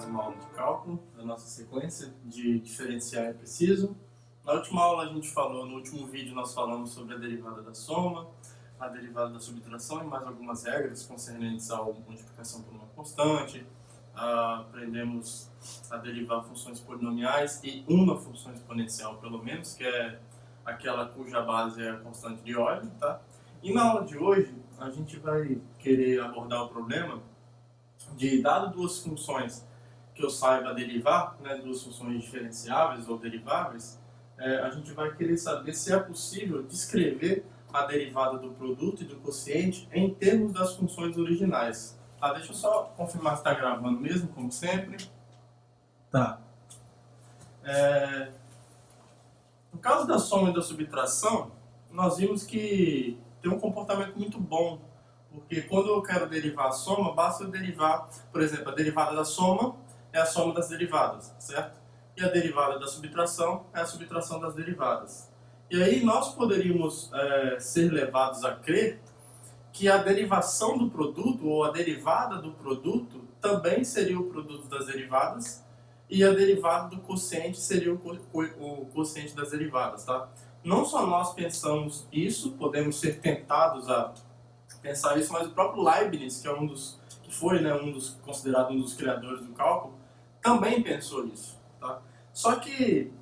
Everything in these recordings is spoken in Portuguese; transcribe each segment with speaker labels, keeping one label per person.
Speaker 1: mais uma aula de cálculo da nossa sequência de diferencial é preciso. Na última aula no último vídeo nós falamos sobre a derivada da soma, a derivada da subtração e mais algumas regras concernentes à multiplicação por uma constante. Aprendemos a derivar funções polinomiais e uma função exponencial pelo menos, que é aquela cuja base é a constante de Euler, tá? E na aula de hoje a gente vai querer abordar o problema de, dado duas funções que eu saiba derivar, né, duas funções diferenciáveis ou deriváveis, a gente vai querer saber se é possível descrever a derivada do produto e do quociente em termos das funções originais. Tá, deixa eu só confirmar se está gravando mesmo, como sempre. Tá. No caso da soma e da subtração, nós vimos que tem um comportamento muito bom, porque quando eu quero derivar a soma, basta eu derivar, por exemplo, a derivada da soma é a soma das derivadas, certo? E a derivada da subtração é a subtração das derivadas. E aí nós poderíamos ser levados a crer que a derivação do produto, ou a derivada do produto, também seria o produto das derivadas, e a derivada do quociente seria o quociente das derivadas, tá? Não só nós pensamos isso, podemos ser tentados a pensar isso, mas o próprio Leibniz, que foi considerado um dos criadores do cálculo, também pensou isso, tá? Só que,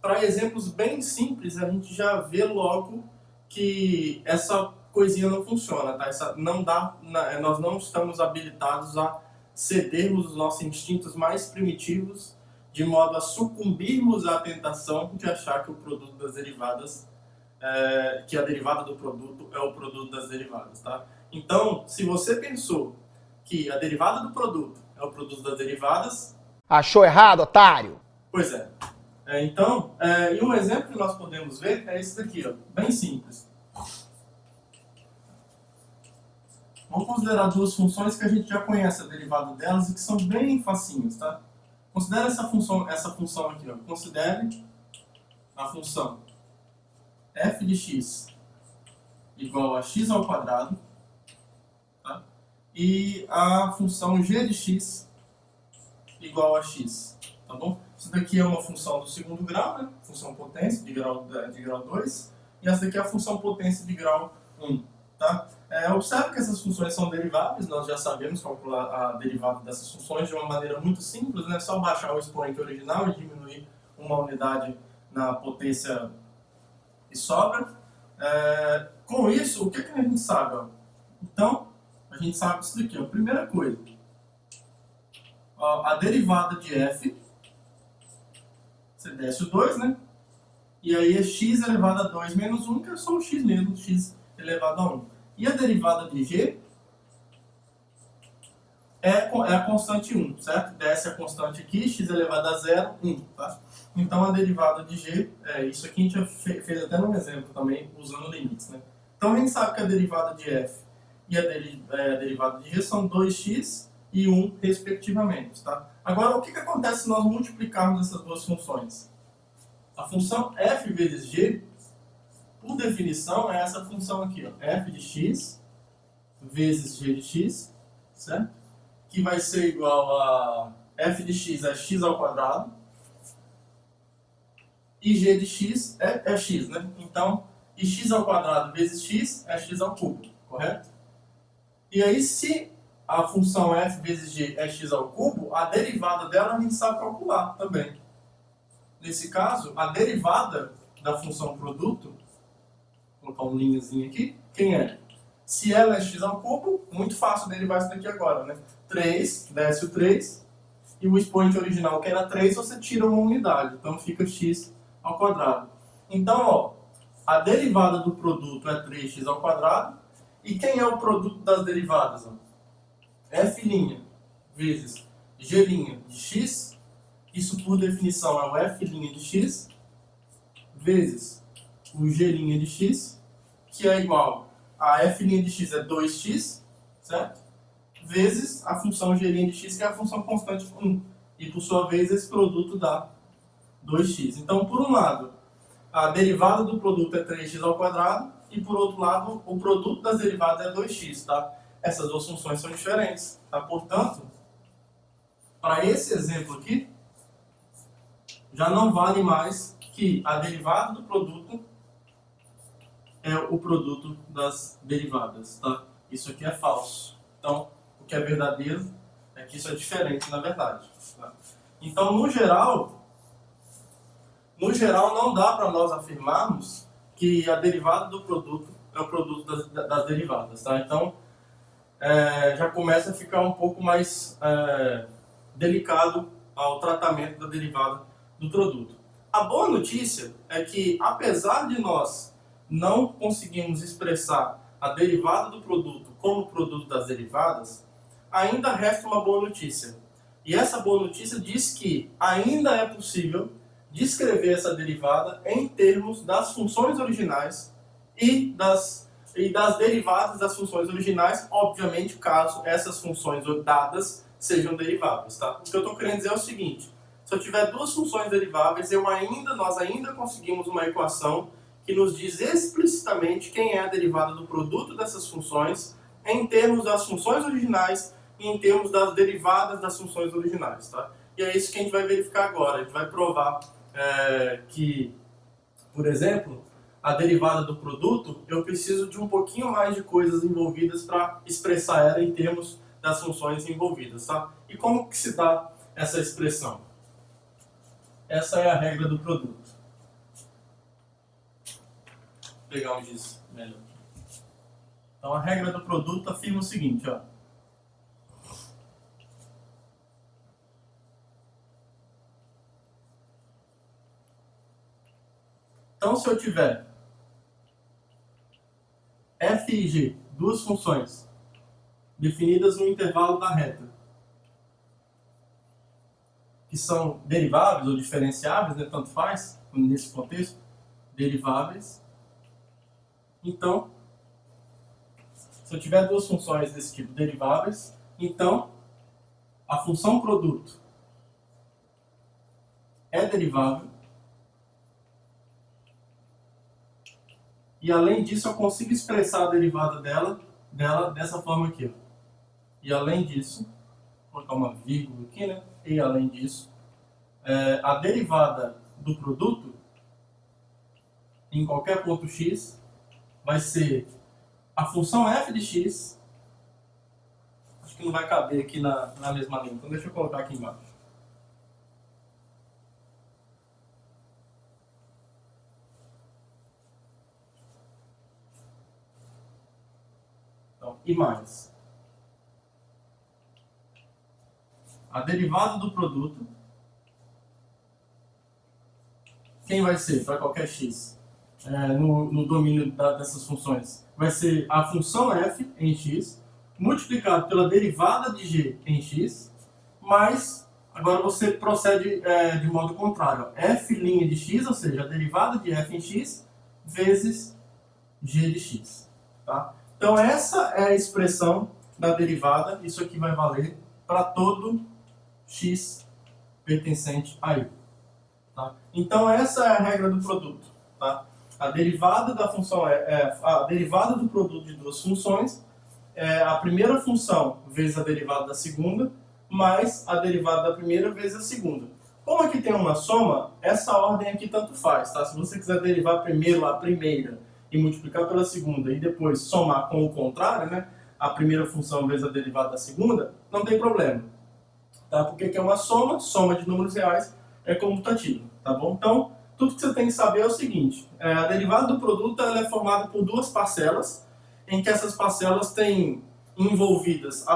Speaker 1: para exemplos bem simples, a gente já vê logo que essa coisinha não funciona, tá? Nós não estamos habilitados a cedermos os nossos instintos mais primitivos de modo a sucumbirmos à tentação de achar que o produto das derivadas, que a derivada do produto é o produto das derivadas, tá? Então, se você pensou que a derivada do produto é o produto das derivadas...
Speaker 2: Achou errado, otário?
Speaker 1: Pois é. E um exemplo que nós podemos ver é esse daqui, ó, bem simples. Vamos considerar duas funções que a gente já conhece a derivada delas e que são bem facinhas, tá? Considere essa função aqui, ó. Considere a função f de x igual a x ao quadrado, tá? E a função g de x igual a x, tá bom? Isso daqui é uma função do segundo grau, né? Função potência de grau 2, e essa daqui é a função potência de grau 1, tá? Observe que essas funções são deriváveis, nós já sabemos calcular a derivada dessas funções de uma maneira muito simples, né? Só baixar o expoente original e diminuir uma unidade na potência que sobra. Com isso, o que a gente sabe? Ó? Então, a gente sabe isso daqui, ó. Primeira coisa, ó, a derivada de f, você desce o 2, né? E aí é x elevado a 2 menos 1, que é só o x mesmo, x elevado a 1. E a derivada de g é a constante 1, certo? Desce a constante aqui, x elevado a 0, 1, tá? Então a derivada de g, isso aqui a gente já fez até num exemplo também, usando limites, né? Então a gente sabe que a derivada de f e a derivada de g são 2x e 1, respectivamente, tá? Agora, o que acontece se nós multiplicarmos essas duas funções? A função f vezes g, por definição, é essa função aqui, ó, f de x vezes g de x, certo? Que vai ser igual a f de x é x ao quadrado e g de x é x, né? Então, e x ao quadrado vezes x é x ao cubo, correto? E aí, se a função f vezes g é x ao cubo, a derivada dela a gente sabe calcular também. Nesse caso, a derivada da função produto, vou colocar uma linhazinha aqui, quem é? Se ela é x ao cubo, muito fácil derivar isso daqui agora, né? 3, desce o 3, e o expoente original que era 3, você tira uma unidade, então fica x ao quadrado. Então, ó, a derivada do produto é 3x ao quadrado, e quem é o produto das derivadas? Ó? f' vezes g' de x, isso por definição é o f' de x, vezes o g' de x, que é igual a f' de x é 2x, certo? Vezes a função g' de x, que é a função constante 1. E por sua vez esse produto dá 2x. Então, por um lado, a derivada do produto é 3x ao quadrado, e por outro lado, o produto das derivadas é 2x, tá? Essas duas funções são diferentes, tá? Portanto, para esse exemplo aqui, já não vale mais que a derivada do produto é o produto das derivadas, tá? Isso aqui é falso. Então, o que é verdadeiro é que isso é diferente, na verdade. Tá? Então, no geral não dá para nós afirmarmos que a derivada do produto é o produto das derivadas, tá? Então, já começa a ficar um pouco mais delicado ao tratamento da derivada do produto. A boa notícia é que, apesar de nós não conseguirmos expressar a derivada do produto como produto das derivadas, ainda resta uma boa notícia. E essa boa notícia diz que ainda é possível descrever essa derivada em termos das funções originais e das derivadas das funções originais, obviamente, caso essas funções dadas sejam deriváveis. Tá? O que eu estou querendo dizer é o seguinte: se eu tiver duas funções deriváveis, nós ainda conseguimos uma equação que nos diz explicitamente quem é a derivada do produto dessas funções em termos das funções originais e em termos das derivadas das funções originais. Tá? E é isso que a gente vai verificar agora. A gente vai provar que, por exemplo, a derivada do produto, eu preciso de um pouquinho mais de coisas envolvidas para expressar ela em termos das funções envolvidas. Tá? E como que se dá essa expressão? Essa é a regra do produto. Vou pegar um giz melhor. Então, a regra do produto afirma o seguinte, ó. Então, se eu tiver f e g, duas funções definidas no intervalo da reta, que são deriváveis ou diferenciáveis, né, tanto faz, nesse contexto, deriváveis. Então, se eu tiver duas funções desse tipo deriváveis, então a função produto é derivável. E além disso, eu consigo expressar a derivada dela dessa forma aqui. Ó. E além disso, vou colocar uma vírgula aqui, né? E além disso, a derivada do produto em qualquer ponto x vai ser a função f de x. Acho que não vai caber aqui na mesma linha, então deixa eu colocar aqui embaixo. Então, e mais a derivada do produto, quem vai ser para qualquer x no domínio dessas funções? Vai ser a função f em x, multiplicado pela derivada de g em x, mas agora você procede de modo contrário. Ó. F' de x, ou seja, a derivada de f em x, vezes g de x. Tá? Então essa é a expressão da derivada, isso aqui vai valer para todo x pertencente a i. Tá? Então essa é a regra do produto. Tá? A derivada da função a derivada do produto de duas funções é a primeira função vezes a derivada da segunda, mais a derivada da primeira vezes a segunda. Como aqui tem uma soma, essa ordem aqui tanto faz. Tá? Se você quiser derivar primeiro a primeira e multiplicar pela segunda e depois somar com o contrário, né? A primeira função vezes a derivada da segunda, não tem problema. Tá? Porque aqui é uma soma de números reais é comutativa. Tá bom? Então, tudo que você tem que saber é o seguinte: a derivada do produto ela é formada por duas parcelas, em que essas parcelas têm envolvidas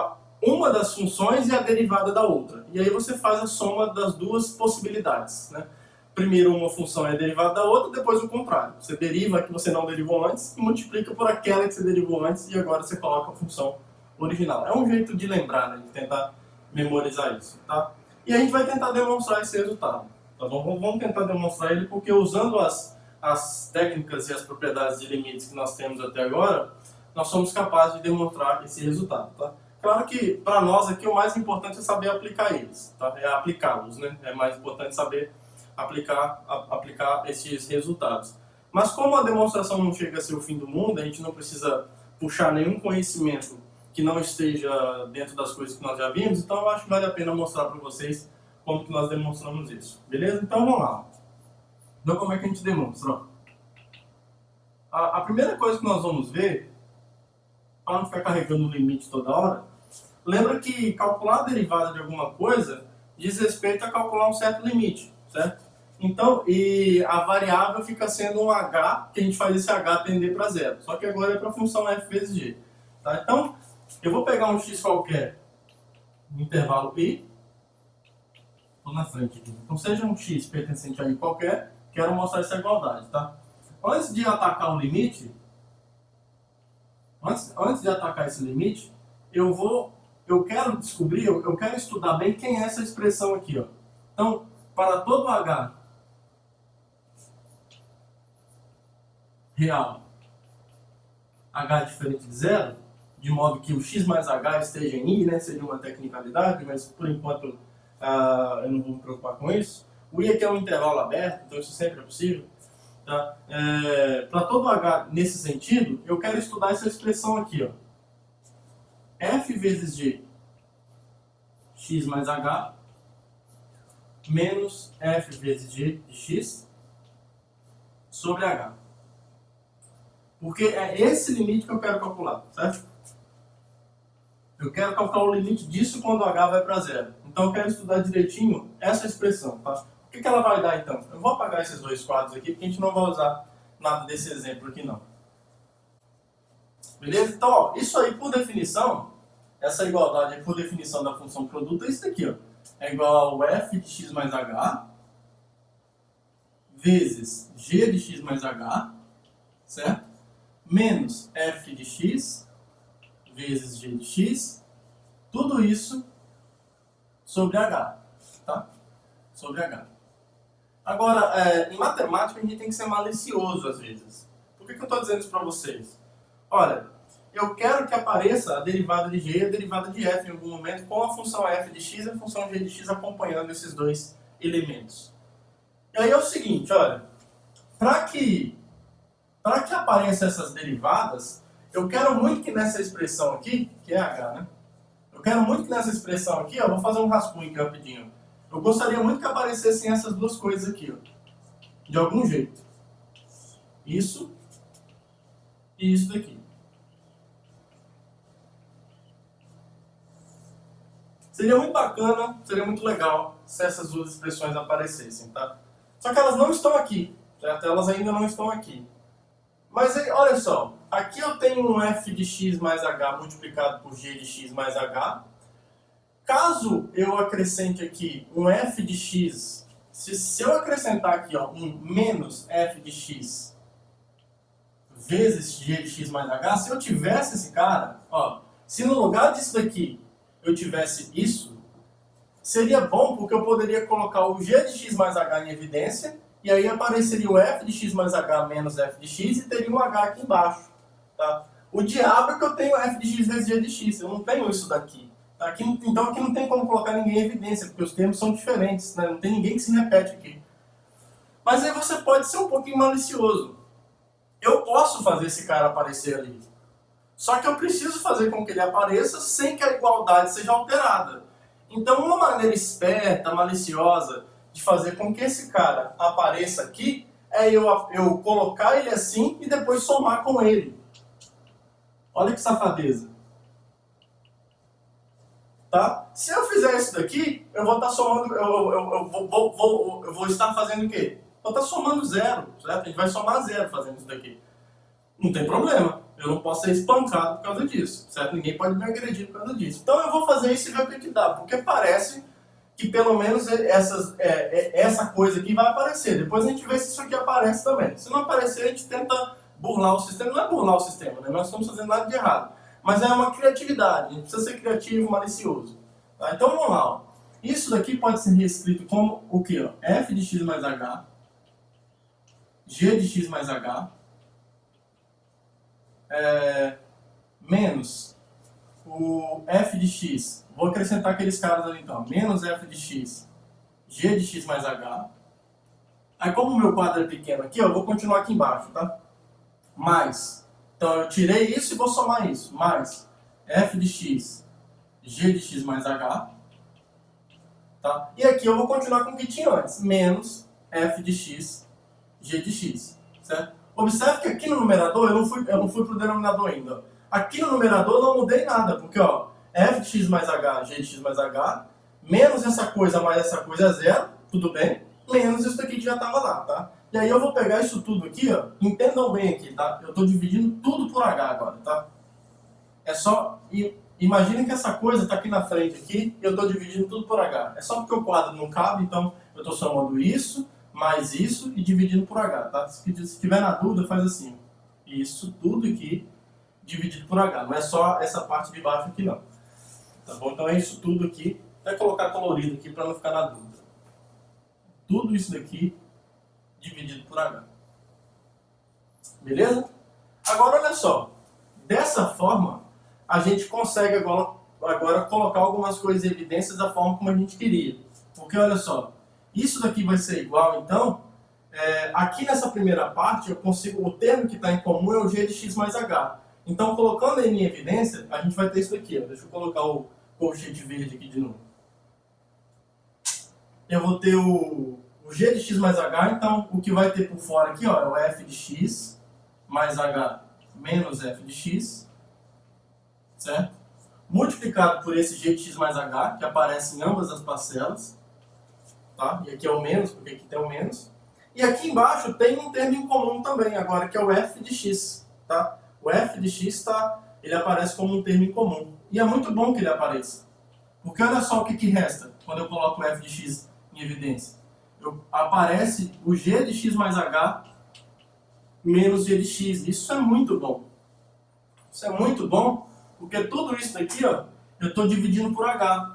Speaker 1: uma das funções e a derivada da outra. E aí você faz a soma das duas possibilidades. Né? Primeiro uma função é a derivada da outra, depois o contrário. Você deriva a que você não derivou antes e multiplica por aquela que você derivou antes e agora você coloca a função original. É um jeito de lembrar, né? De tentar memorizar isso. Tá? E a gente vai tentar demonstrar esse resultado. Tá bom? Vamos tentar demonstrar ele porque usando as técnicas e as propriedades de limites que nós temos até agora, nós somos capazes de demonstrar esse resultado. Tá? Claro que para nós aqui o mais importante é saber aplicar eles, tá? É aplicá-los, né? É mais importante saber aplicar esses resultados. Mas como a demonstração não chega a ser o fim do mundo, a gente não precisa puxar nenhum conhecimento que não esteja dentro das coisas que nós já vimos, então eu acho que vale a pena mostrar para vocês como que nós demonstramos isso. Beleza? Então vamos lá. Então como é que a gente demonstra? A primeira coisa que nós vamos ver, para não ficar carregando o limite toda hora, lembra que calcular a derivada de alguma coisa diz respeito a calcular um certo limite, certo? Então, e a variável fica sendo um h, que a gente faz esse h tender para zero. Só que agora é para a função f vezes g. Tá? Então, eu vou pegar um x qualquer no intervalo i. Estou na frente aqui. Então, seja um x pertencente a i qualquer, quero mostrar essa igualdade. Tá? Antes de atacar o limite, antes de atacar esse limite, eu quero descobrir, eu quero estudar bem quem é essa expressão aqui. Ó. Então, para todo h real, h diferente de zero, de modo que o x mais h esteja em i, né, seria uma tecnicalidade, mas por enquanto eu não vou me preocupar com isso. O i aqui é um intervalo aberto, então isso sempre é possível. Tá? Para todo h nesse sentido, eu quero estudar essa expressão aqui. Ó. F vezes g, x mais h, menos f vezes g de x sobre h. Porque é esse limite que eu quero calcular, certo? Eu quero calcular o limite disso quando h vai para zero. Então eu quero estudar direitinho essa expressão, tá? O que ela vai dar então? Eu vou apagar esses dois quadros aqui, porque a gente não vai usar nada desse exemplo aqui não. Beleza? Então, ó, isso aí por definição, essa igualdade aí por definição da função produto é isso daqui, ó. É igual ao f de x mais h vezes g de x mais h, certo? Menos f de x vezes g de x, tudo isso sobre h, tá? Sobre h. Agora, em matemática a gente tem que ser malicioso às vezes. Por que eu estou dizendo isso para vocês? Olha, eu quero que apareça a derivada de g e a derivada de f em algum momento com a função f de x e a função g de x acompanhando esses dois elementos. E aí é o seguinte, olha, para que apareçam essas derivadas, eu quero muito que nessa expressão aqui, que é h, né? Eu quero muito que nessa expressão aqui, ó, vou fazer um rascunho aqui rapidinho. Eu gostaria muito que aparecessem essas duas coisas aqui, ó, de algum jeito. Isso e isso daqui. Seria muito bacana, seria muito legal se essas duas expressões aparecessem, tá? Só que elas não estão aqui, certo? Elas ainda não estão aqui. Mas aí, olha só, aqui eu tenho um f de x mais h multiplicado por g de x mais h. Caso eu acrescente aqui um f de x, se eu acrescentar aqui ó, um menos f de x vezes g de x mais h, se eu tivesse esse cara, ó, se no lugar disso daqui eu tivesse isso, seria bom porque eu poderia colocar o g de x mais h em evidência, e aí apareceria o f de x mais h menos f de x e teria um h aqui embaixo. Tá? O diabo é que eu tenho f de x vezes g de x, eu não tenho isso daqui. Tá? Então aqui não tem como colocar ninguém em evidência, porque os termos são diferentes, né? Não tem ninguém que se repete aqui. Mas aí você pode ser um pouquinho malicioso. Eu posso fazer esse cara aparecer ali. Só que eu preciso fazer com que ele apareça sem que a igualdade seja alterada. Então uma maneira esperta, maliciosa, de fazer com que esse cara apareça aqui é eu colocar ele assim e depois somar com ele. Olha que safadeza. Tá? Se eu fizer isso daqui, eu vou estar somando, eu vou estar fazendo o quê? Vou estar somando zero, certo? A gente vai somar zero fazendo isso daqui. Não tem problema. Eu não posso ser espancado por causa disso, certo? Ninguém pode me agredir por causa disso. Então eu vou fazer isso e ver o que dá, porque parece que pelo menos essa coisa aqui vai aparecer. Depois a gente vê se isso aqui aparece também. Se não aparecer, a gente tenta burlar o sistema. Não é burlar o sistema, né? Nós não estamos fazendo nada de errado. Mas é uma criatividade. A gente precisa ser criativo, malicioso. Tá? Então vamos lá. Ó. Isso daqui pode ser reescrito como o quê? Ó? F de x mais h, g de x mais h, menos o f de x. Vou acrescentar aqueles caras ali então. Menos f de x, g de x mais h. Aí como o meu quadro é pequeno aqui, eu vou continuar aqui embaixo, tá? Mais. Então eu tirei isso e vou somar isso. Mais f de x, g de x mais h. Tá? E aqui eu vou continuar com o que tinha antes, menos f de x, g de x. Certo? Observe que aqui no numerador, eu não fui para o denominador ainda. Aqui no numerador eu não mudei nada, porque ó, f de x mais h, g de x mais h, menos essa coisa mais essa coisa é zero, tudo bem? Menos isso daqui que já estava lá, tá? E aí eu vou pegar isso tudo aqui, ó, entendam bem aqui, tá? Eu estou dividindo tudo por h agora, tá? É só... Imaginem que essa coisa está aqui na frente aqui, e eu estou dividindo tudo por h. É só porque o quadro não cabe, então eu estou somando isso, mais isso e dividindo por h, tá? Se tiver na dúvida, faz assim. Isso tudo aqui dividido por h. Não é só essa parte de baixo aqui, não. Tá bom? Então é isso tudo aqui. Vai colocar colorido aqui para não ficar na dúvida. Tudo isso daqui dividido por h. Beleza? Agora, olha só. Dessa forma, a gente consegue agora colocar algumas coisas em evidência da forma como a gente queria. Porque, olha só, isso daqui vai ser igual, então, aqui nessa primeira parte, eu consigo, o termo que está em comum é o g de x mais h. Então, colocando ele em evidência, a gente vai ter isso daqui. Ó. Deixa eu colocar o colchete verde aqui de novo. Eu vou ter o g de x mais h, então, o que vai ter por fora aqui ó, é o f de x mais h menos f de x, certo? Multiplicado por esse g de x mais h, que aparece em ambas as parcelas. Tá? E aqui é o menos, porque aqui tem o menos. E aqui embaixo tem um termo em comum também, agora, que é o f de x. Tá? O f de x ele aparece como um termo em comum. E é muito bom que ele apareça. Porque olha só o que resta quando eu coloco o f de x em evidência. Aparece o g de x mais h menos g de x. Isso é muito bom. Isso é muito bom, porque tudo isso daqui ó, eu estou dividindo por h.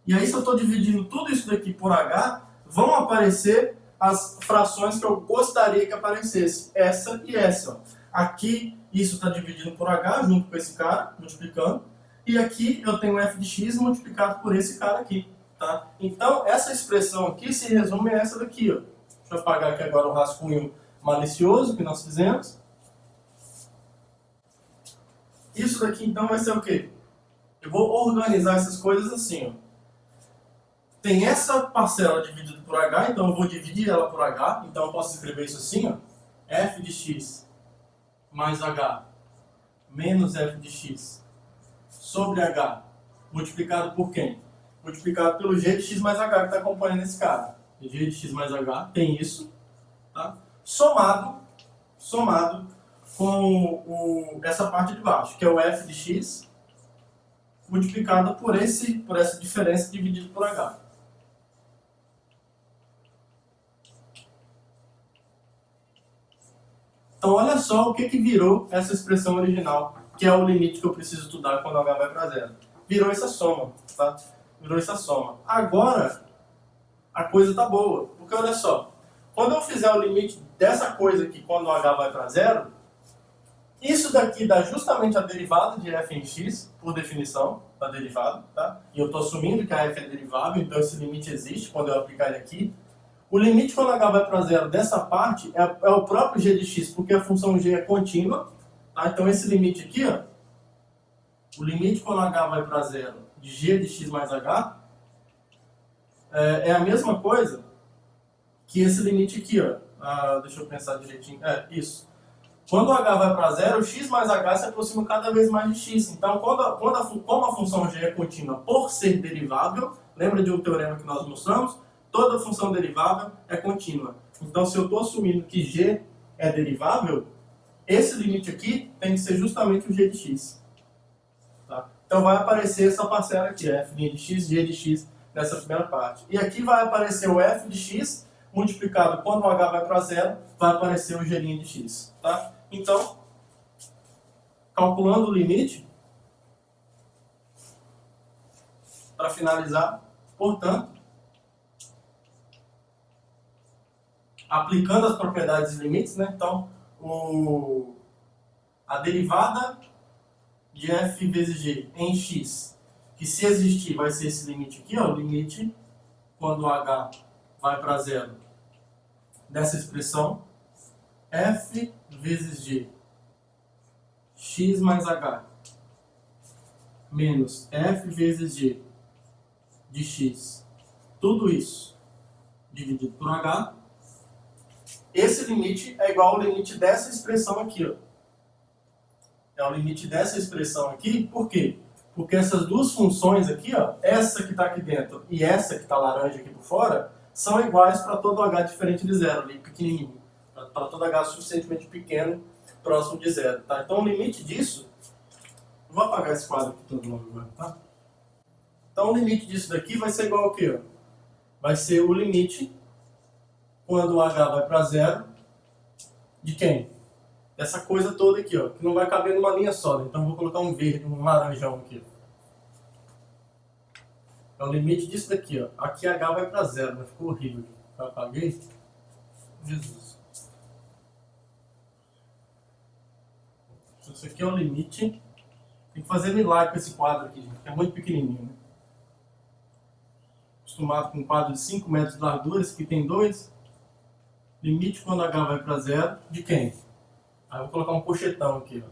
Speaker 1: E aí, se eu estou dividindo tudo isso daqui por h, vão aparecer as frações que eu gostaria que aparecesse. Essa e essa. Ó. Aqui, isso está dividido por h, junto com esse cara, multiplicando. E aqui, eu tenho f de x multiplicado por esse cara aqui. Tá? Então, essa expressão aqui se resume a essa daqui. Ó. Deixa eu apagar aqui agora o rascunho malicioso que nós fizemos. Isso daqui, então, vai ser o quê? Eu vou organizar essas coisas assim, ó. Tem essa parcela dividida por h, então eu vou dividir ela por h. Então eu posso escrever isso assim, ó. F de x mais h menos f de x sobre h multiplicado por quem? Multiplicado pelo g de x mais h que está acompanhando esse cara. G de x mais h tem isso, tá? Somado com essa parte de baixo, que é o f de x multiplicado por essa diferença dividido por h. Então, olha só o que virou essa expressão original, que é o limite que eu preciso estudar quando h vai para zero. Virou essa soma, tá? Virou essa soma. Agora, a coisa tá boa, porque olha só, quando eu fizer o limite dessa coisa aqui quando h vai para zero, isso daqui dá justamente a derivada de f em x, por definição da derivada, tá? E eu estou assumindo que a f é derivável, então esse limite existe quando eu aplicar ele aqui. O limite quando h vai para zero dessa parte é o próprio g de x, porque a função g é contínua. Tá? Então esse limite aqui, ó, o limite quando h vai para zero de g de x mais h é a mesma coisa que esse limite aqui. Ó. Deixa eu pensar direitinho. Isso. Quando h vai para zero, o x mais h se aproxima cada vez mais de x. Então, como a função g é contínua por ser derivável, lembra de um teorema que nós mostramos? Toda função derivável é contínua. Então, se eu estou assumindo que g é derivável, esse limite aqui tem que ser justamente o g de x. Tá? Então, vai aparecer essa parcela aqui, f de x, g de x, nessa primeira parte. E aqui vai aparecer o f de x, multiplicado quando o h vai para zero, vai aparecer o g' de x. Tá? Então, calculando o limite, para finalizar, portanto, aplicando as propriedades e limites, né? Então, a derivada de f vezes g em x, que se existir vai ser esse limite aqui, ó, o limite quando o h vai para zero dessa expressão, f vezes g, x mais h, menos f vezes g de x, tudo isso dividido por h, esse limite é igual ao limite dessa expressão aqui, ó. É o limite dessa expressão aqui, por quê? Porque essas duas funções aqui, ó, essa que está aqui dentro e essa que está laranja aqui por fora, são iguais para todo h diferente de zero, ali pequenininho. Para todo h suficientemente pequeno, próximo de zero, tá? Então o limite disso, vou apagar esse quadro aqui todo logo agora, tá? Então o limite disso daqui vai ser igual ao quê, ó? Vai ser o limite, quando o h vai para zero, de quem? Essa coisa toda aqui, ó, que não vai caber numa linha só, né? Então vou colocar um verde, um laranjão aqui. É o limite disso daqui, ó. Aqui h vai para zero, mas ficou horrível aqui. Eu apaguei. Jesus. Isso aqui é o limite. Tem que fazer milagre com esse quadro aqui, gente, que é muito pequenininho, né? Acostumado com um quadro de 5 metros de largura, esse aqui tem 2. Limite quando h vai para zero, de quem? Aí eu vou colocar um colchetão aqui, ó.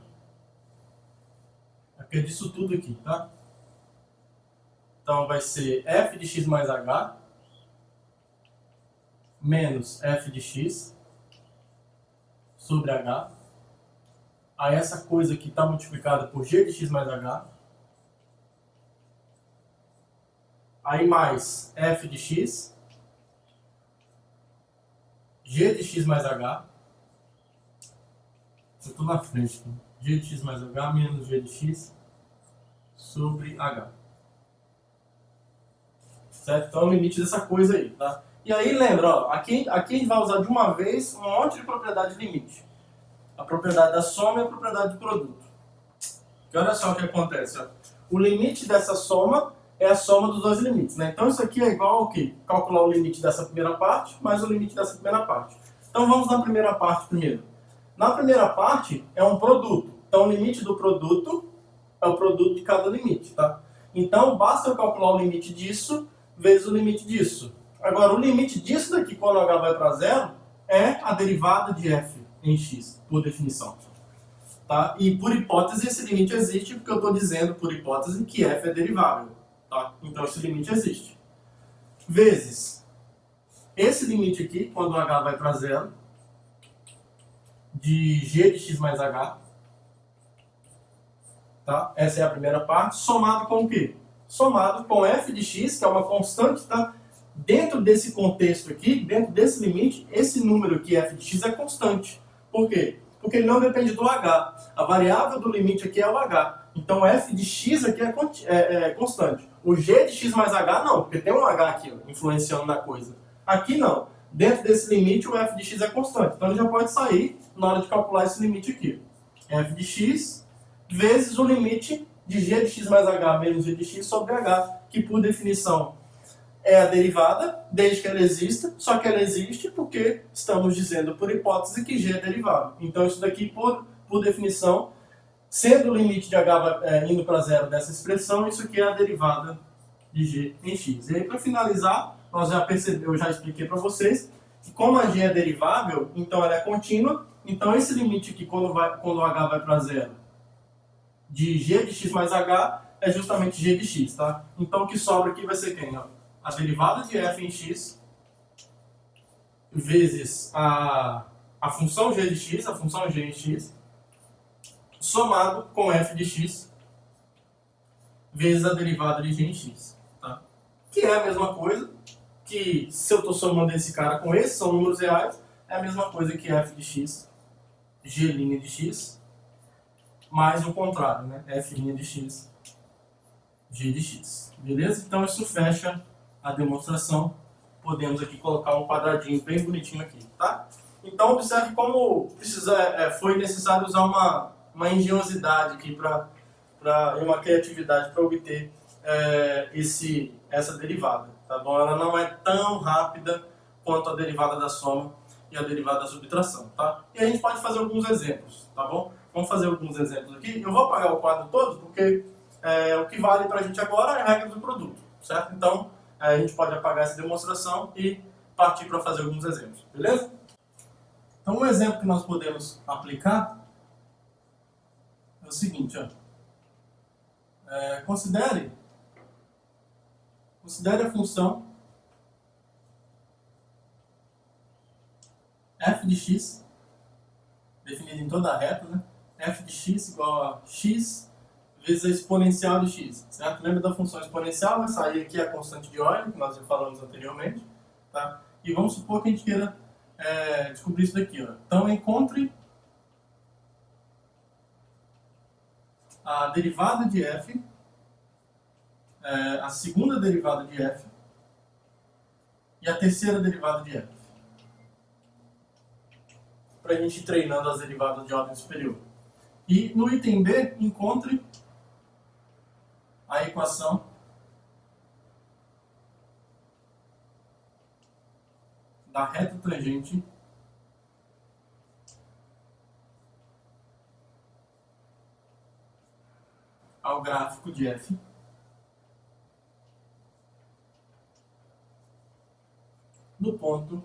Speaker 1: Aqui é disso tudo aqui, tá? Então vai ser f de x mais h menos f de x sobre h. Aí essa coisa aqui está multiplicada por g de x mais h. Aí mais f de x, g de x mais h. Eu estou na frente. G de x mais h menos g de x sobre h. Certo? Então é o limite dessa coisa aí, tá? E aí lembra, ó, aqui a gente vai usar de uma vez um monte de propriedade de limite. A propriedade da soma e a propriedade do produto. E olha só o que acontece, ó. O limite dessa soma é a soma dos dois limites, né? Então isso aqui é igual ao quê? Calcular o limite dessa primeira parte mais o limite dessa primeira parte. Então vamos na primeira parte primeiro. Na primeira parte é um produto. Então o limite do produto é o produto de cada limite, tá? Então basta eu calcular o limite disso vezes o limite disso. Agora o limite disso daqui quando h vai para zero é a derivada de f em x, por definição. Tá? E por hipótese esse limite existe porque eu estou dizendo por hipótese que f é derivável. Tá? Então esse limite existe. Vezes esse limite aqui, quando h vai para zero, de g de x mais h. Tá? Essa é a primeira parte. Somado com o quê? Somado com f de x, que é uma constante, tá? Dentro desse contexto aqui, dentro desse limite, esse número aqui, f de x, é constante. Por quê? Porque ele não depende do h. A variável do limite aqui é o h. Então f de x aqui é constante. O g de x mais h não, porque tem um h aqui, ó, influenciando na coisa. Aqui não. Dentro desse limite o f de x é constante. Então ele já pode sair na hora de calcular esse limite aqui. F de x vezes o limite de g de x mais h menos g de x sobre h, que por definição é a derivada, desde que ela exista, só que ela existe porque estamos dizendo por hipótese que g é derivável. Então isso daqui, por definição, sendo o limite de h indo para zero dessa expressão, isso aqui é a derivada de g em x. E aí, para finalizar, eu já expliquei para vocês que como a g é derivável, então ela é contínua, então esse limite aqui, quando o h vai para zero, de g de x mais h, é justamente g de x, tá? Então o que sobra aqui vai ser quem? Ó? A derivada de f em x vezes a função g de x, a função g em x, somado com f de x vezes a derivada de g em x. Tá? Que é a mesma coisa que, se eu estou somando esse cara com esse, são números reais, é a mesma coisa que f de x, g' de x, mais o contrário, né? f' de x, g de x. Beleza? Então isso fecha a demonstração. Podemos aqui colocar um quadradinho bem bonitinho aqui, tá? Então observe como foi necessário usar uma engenhosidade aqui e uma criatividade para obter essa derivada, tá bom? Ela não é tão rápida quanto a derivada da soma e a derivada da subtração, tá? E a gente pode fazer alguns exemplos, tá bom? Vamos fazer alguns exemplos aqui. Eu vou apagar o quadro todo porque o que vale para a gente agora é a regra do produto, certo? Então a gente pode apagar essa demonstração e partir para fazer alguns exemplos, beleza? Então um exemplo que nós podemos aplicar é o seguinte, ó. Considere a função f de x, definida em toda a reta, né? F de x igual a x vezes a exponencial de x, certo? Lembra da função exponencial? Vai sair aqui a constante de ordem, que nós já falamos anteriormente, tá? E vamos supor que a gente queira descobrir isso daqui, ó. Então, encontre a derivada de f, a segunda derivada de f e a terceira derivada de f. Para a gente ir treinando as derivadas de ordem superior. E no item B, encontre a equação da reta tangente ao gráfico de f no ponto.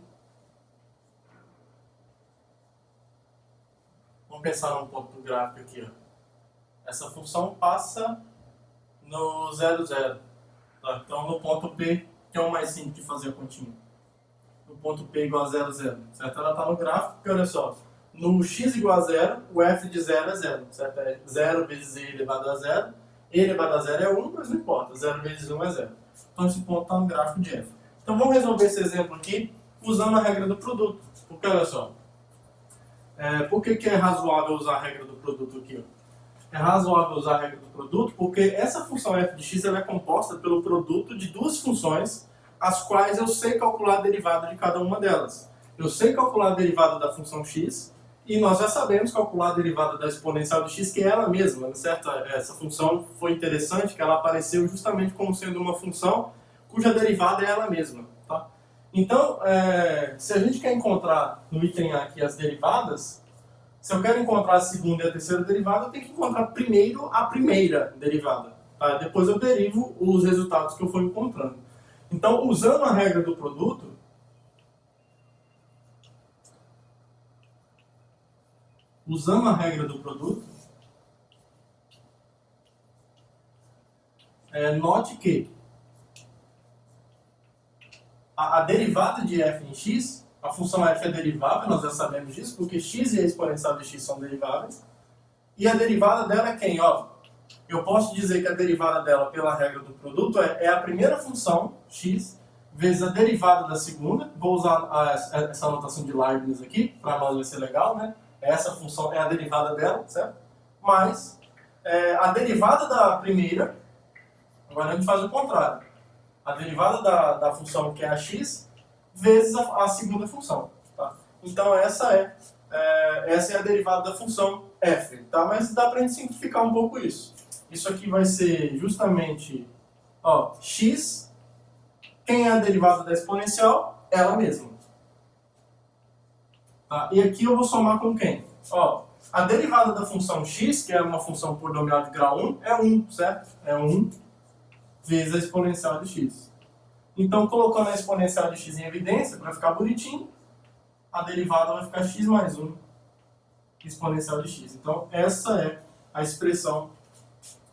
Speaker 1: Vamos pensar num ponto do gráfico aqui, ó. Essa função passa no 0, 0. Tá? Então, no ponto P, que é o mais simples de fazer a continha. No ponto P igual a 0, 0. Certo? Ela está no gráfico, porque olha só, no x igual a 0, o f de 0 é 0. Certo? É 0 vezes e elevado a 0. E elevado a 0 é 1, mas não importa. 0 vezes 1 é 0. Então, esse ponto está no gráfico de f. Então, vamos resolver esse exemplo aqui usando a regra do produto. Porque, olha só, por que é razoável usar a regra do produto aqui? Ó? É razoável usar a regra do produto porque essa função f de x ela é composta pelo produto de duas funções, as quais eu sei calcular a derivada de cada uma delas. Eu sei calcular a derivada da função x e nós já sabemos calcular a derivada da exponencial de x, que é ela mesma, certo? Essa função foi interessante que ela apareceu justamente como sendo uma função cuja derivada é ela mesma. Tá? Então, se a gente quer encontrar no item A aqui as derivadas, se eu quero encontrar a segunda e a terceira derivada, eu tenho que encontrar primeiro a primeira derivada. Tá? Depois eu derivo os resultados que eu for encontrando. Então, usando a regra do produto, note que a derivada de f em x, a função f é derivável, nós já sabemos disso, porque x e a exponencial de x são deriváveis. E a derivada dela é quem? Ó, eu posso dizer que a derivada dela, pela regra do produto, é a primeira função, x, vezes a derivada da segunda. Vou usar essa anotação de Leibniz aqui, para nós vai ser legal, né? Essa função é a derivada dela, certo? Mais a derivada da primeira, agora a gente faz o contrário. A derivada da função que é a x, vezes a segunda função. Tá? Então essa é a derivada da função f. Tá? Mas dá para a gente simplificar um pouco isso. Isso aqui vai ser justamente x. Quem é a derivada da exponencial? Ela mesma. Tá? E aqui eu vou somar com quem? A derivada da função x, que é uma função polinomial de grau 1, é 1, certo? É 1 vezes a exponencial de x. Então, colocando a exponencial de x em evidência, para ficar bonitinho, a derivada vai ficar x mais 1 exponencial de x. Então, essa é a expressão,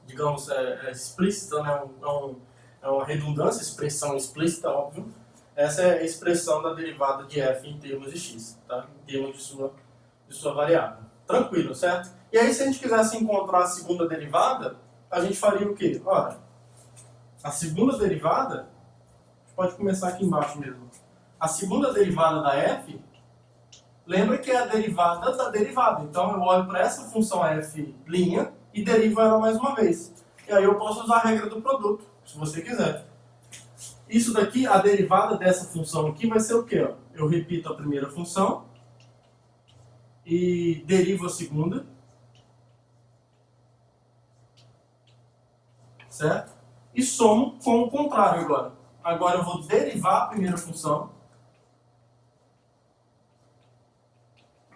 Speaker 1: digamos, explícita, né? É uma redundância, expressão explícita, óbvio. Essa é a expressão da derivada de f em termos de x, tá? Em termos de sua variável. Tranquilo, certo? E aí, se a gente quisesse encontrar a segunda derivada, a gente faria o quê? Ora, a segunda derivada, a gente pode começar aqui embaixo mesmo. A segunda derivada da f, lembra que é a derivada da derivada. Então, eu olho para essa função f' e derivo ela mais uma vez. E aí eu posso usar a regra do produto, se você quiser. Isso daqui, a derivada dessa função aqui vai ser o quê? Ó? Eu repito a primeira função e derivo a segunda. Certo? E somo com o contrário agora. Agora eu vou derivar a primeira função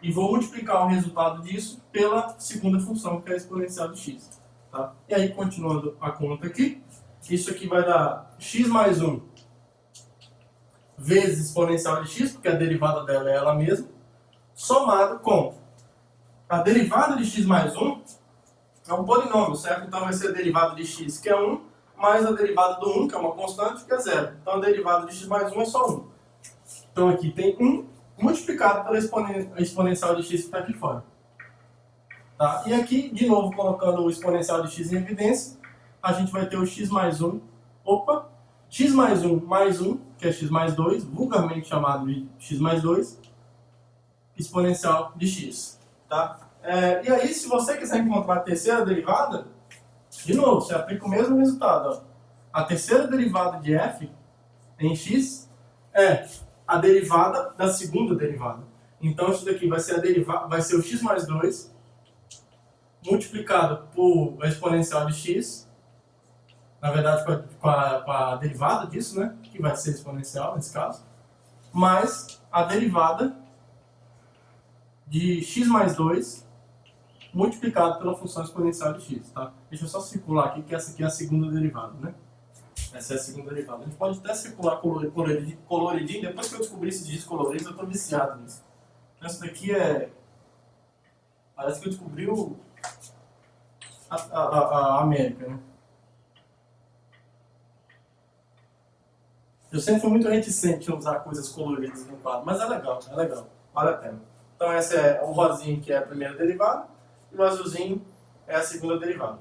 Speaker 1: e vou multiplicar o resultado disso pela segunda função, que é a exponencial de x. Tá? E aí, continuando a conta aqui, isso aqui vai dar x mais 1 vezes exponencial de x, porque a derivada dela é ela mesma, somado com a derivada de x mais 1 é um polinômio, certo? Então vai ser a derivada de x, que é 1, mais a derivada do 1, que é uma constante, que é 0. Então a derivada de x mais 1 é só 1. Então aqui tem 1 multiplicado pela exponencial de x que está aqui fora. Tá? E aqui, de novo, colocando o exponencial de x em evidência, a gente vai ter o x mais 1. Opa! X mais 1, que é x mais 2, vulgarmente chamado de x mais 2, exponencial de x. Tá? E aí, se você quiser encontrar a terceira derivada, de novo, você aplica o mesmo resultado. Ó. A terceira derivada de f em x é a derivada da segunda derivada. Então, isso daqui vai ser, vai ser o x mais 2 multiplicado por a exponencial de x, na verdade com a derivada disso, né, que vai ser exponencial nesse caso, mais a derivada de x mais 2 multiplicado pela função exponencial de x. Tá? Deixa eu só circular aqui, que essa aqui é a segunda derivada. Né? Essa é a segunda derivada. A gente pode até circular coloridinho, depois que eu descobri esses dígitos coloridos, eu estou viciado nisso. Essa daqui é... Parece que eu descobri a América, né? Eu sempre fui muito reticente em usar coisas coloridas no quadro, mas é legal, vale a pena. Então essa é o rosinho, que é a primeira derivada, e o azulzinho é a segunda derivada.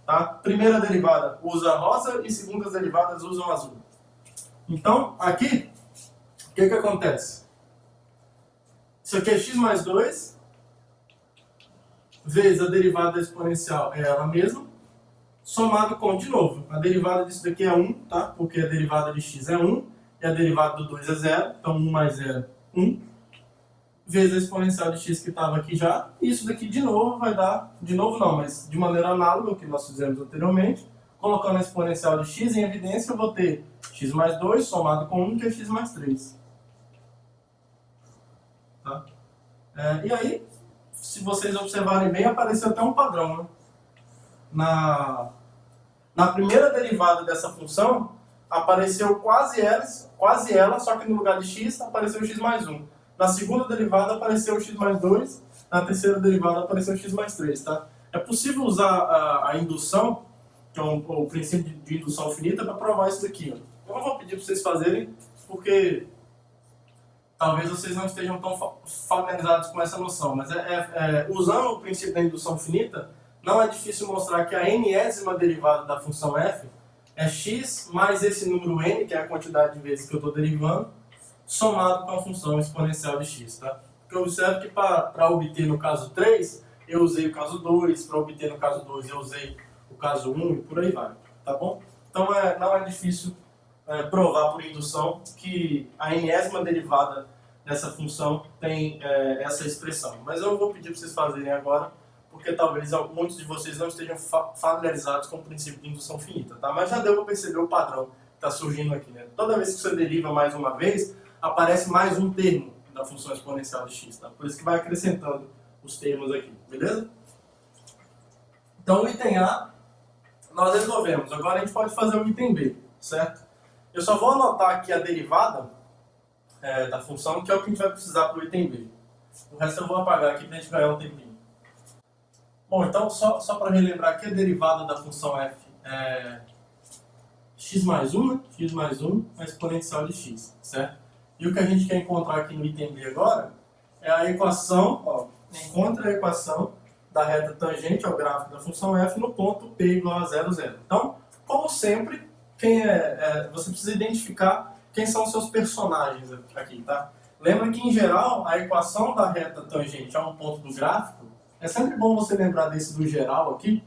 Speaker 1: Tá? Primeira derivada usa rosa e segundas derivadas usam azul. Então, aqui, o que acontece? Isso aqui é x mais 2 vezes a derivada exponencial é ela mesma, somado com, de novo, a derivada disso daqui é 1, tá? Porque a derivada de x é 1 e a derivada do 2 é 0, então 1 mais 0, 1, vezes a exponencial de x que estava aqui já, e isso daqui de novo vai dar, de novo não, mas de maneira análoga ao que nós fizemos anteriormente, colocando a exponencial de x em evidência, eu vou ter x mais 2 somado com 1, que é x mais 3. Tá? E aí, se vocês observarem bem, apareceu até um padrão, né? Na primeira derivada dessa função, apareceu quase ela, só que no lugar de x, apareceu x mais 1. Na segunda derivada, apareceu x mais 2. Na terceira derivada, apareceu x mais 3. Tá? É possível usar a indução, que é o princípio de indução finita, para provar isso daqui. Ó. Eu não vou pedir para vocês fazerem, porque talvez vocês não estejam tão familiarizados com essa noção. Mas usando o princípio da indução finita, não é difícil mostrar que a n-ésima derivada da função f é x mais esse número n, que é a quantidade de vezes que eu estou derivando, somado com a função exponencial de x. Tá? Porque eu observo que para obter no caso 3, eu usei o caso 2, para obter no caso 2 eu usei o caso 1 e por aí vai. Tá bom? Então não é difícil provar por indução que a n-ésima derivada dessa função tem essa expressão. Mas eu não vou pedir para vocês fazerem agora, porque talvez muitos de vocês não estejam familiarizados com o princípio de indução finita, tá? Mas já deu para perceber o padrão que está surgindo aqui, né? Toda vez que você deriva mais uma vez, aparece mais um termo da função exponencial de x, tá? Por isso que vai acrescentando os termos aqui, beleza? Então o item A nós resolvemos. Agora a gente pode fazer o item B, certo? Eu só vou anotar aqui a derivada da função, que é o que a gente vai precisar para o item B. O resto eu vou apagar aqui para a gente ganhar um tempinho. Bom, então, só para relembrar aqui, a derivada da função f é x mais 1, né? X mais 1 é a exponencial de x, certo? E o que a gente quer encontrar aqui no item B agora é a equação, ó, encontra a equação da reta tangente ao gráfico da função f no ponto p igual a 0, 0. Então, como sempre, você precisa identificar quem são os seus personagens aqui, tá? Lembra que, em geral, a equação da reta tangente a um ponto do gráfico, é sempre bom você lembrar desse do geral aqui.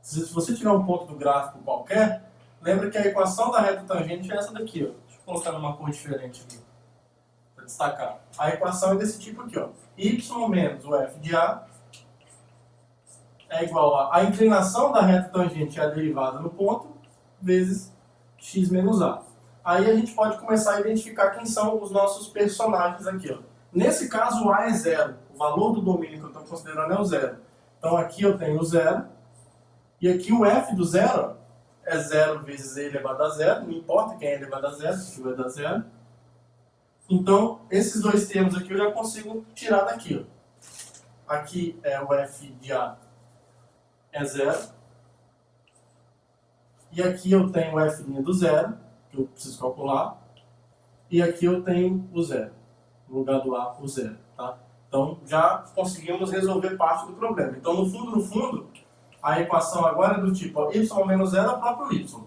Speaker 1: Se você tiver um ponto do gráfico qualquer, lembra que a equação da reta tangente é essa daqui, ó. Deixa eu colocar numa cor diferente aqui, para destacar. A equação é desse tipo aqui, ó. Y menos o f de A é igual a inclinação da reta tangente é a derivada no ponto, vezes x menos A. Aí a gente pode começar a identificar quem são os nossos personagens aqui, ó. Nesse caso, o A é 0. O valor do domínio que eu estou considerando é o 0. Então aqui eu tenho o 0. E aqui o f do 0 é 0 vezes e elevado a 0. Não importa quem é elevado a 0, se vai dar 0. Então, esses dois termos aqui eu já consigo tirar daqui. Ó. Aqui é o f de A é 0. E aqui eu tenho o f' do 0, que eu preciso calcular. E aqui eu tenho o 0. No lugar do A, o 0. Tá? Então, já conseguimos resolver parte do problema. Então, no fundo, a equação agora é do tipo ó, y menos 0 é o próprio y.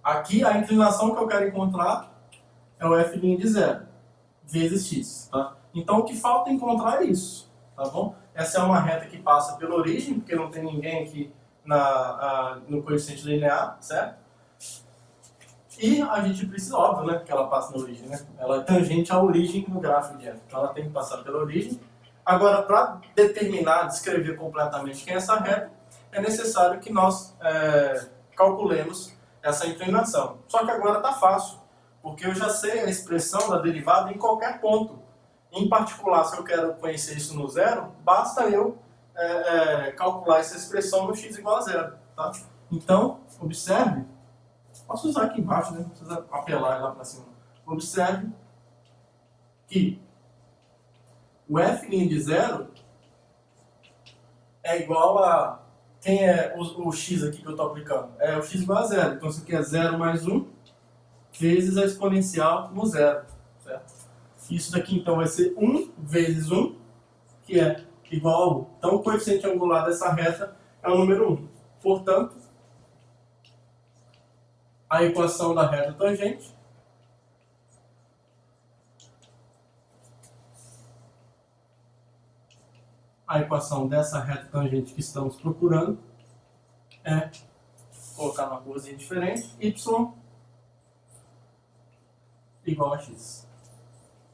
Speaker 1: Aqui, a inclinação que eu quero encontrar é o f' de 0, vezes x. Tá? Então, o que falta encontrar é isso. Tá bom? Essa é uma reta que passa pela origem, porque não tem ninguém aqui no coeficiente linear, certo? E a gente precisa, óbvio, né, que ela passe na origem, né? Ela é tangente à origem no gráfico de f. Então ela tem que passar pela origem. Agora, para determinar, descrever completamente quem é essa reta, é necessário que nós calculemos essa inclinação. Só que agora está fácil, porque eu já sei a expressão da derivada em qualquer ponto. Em particular, se eu quero conhecer isso no zero, basta eu calcular essa expressão no x igual a 0. Tá? Então, observe. Posso usar aqui embaixo, né? Não precisa apelar lá para cima. Observe que o f' de 0 é igual a... Quem é o x aqui que eu estou aplicando? É o x igual a 0. Então isso aqui é 0 mais 1 vezes a exponencial no 0. Certo? Isso daqui então vai ser 1 vezes 1, que é igual a 1. Então o coeficiente angular dessa reta é o número 1. Portanto, a equação da reta tangente a equação dessa reta tangente que estamos procurando é, colocar uma corzinha diferente, y igual a x.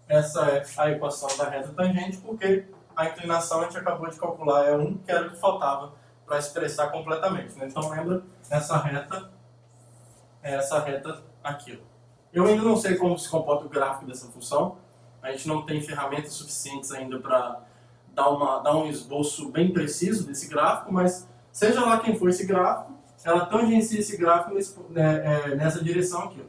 Speaker 1: Essa é a equação da reta tangente, porque a inclinação a gente acabou de calcular é 1, que era o que faltava para expressar completamente. Né? Então lembra, essa reta é essa reta aqui. Eu ainda não sei como se comporta o gráfico dessa função. A gente não tem ferramentas suficientes ainda para dar um esboço bem preciso desse gráfico, mas seja lá quem for esse gráfico, ela tangencia esse gráfico nessa direção aqui.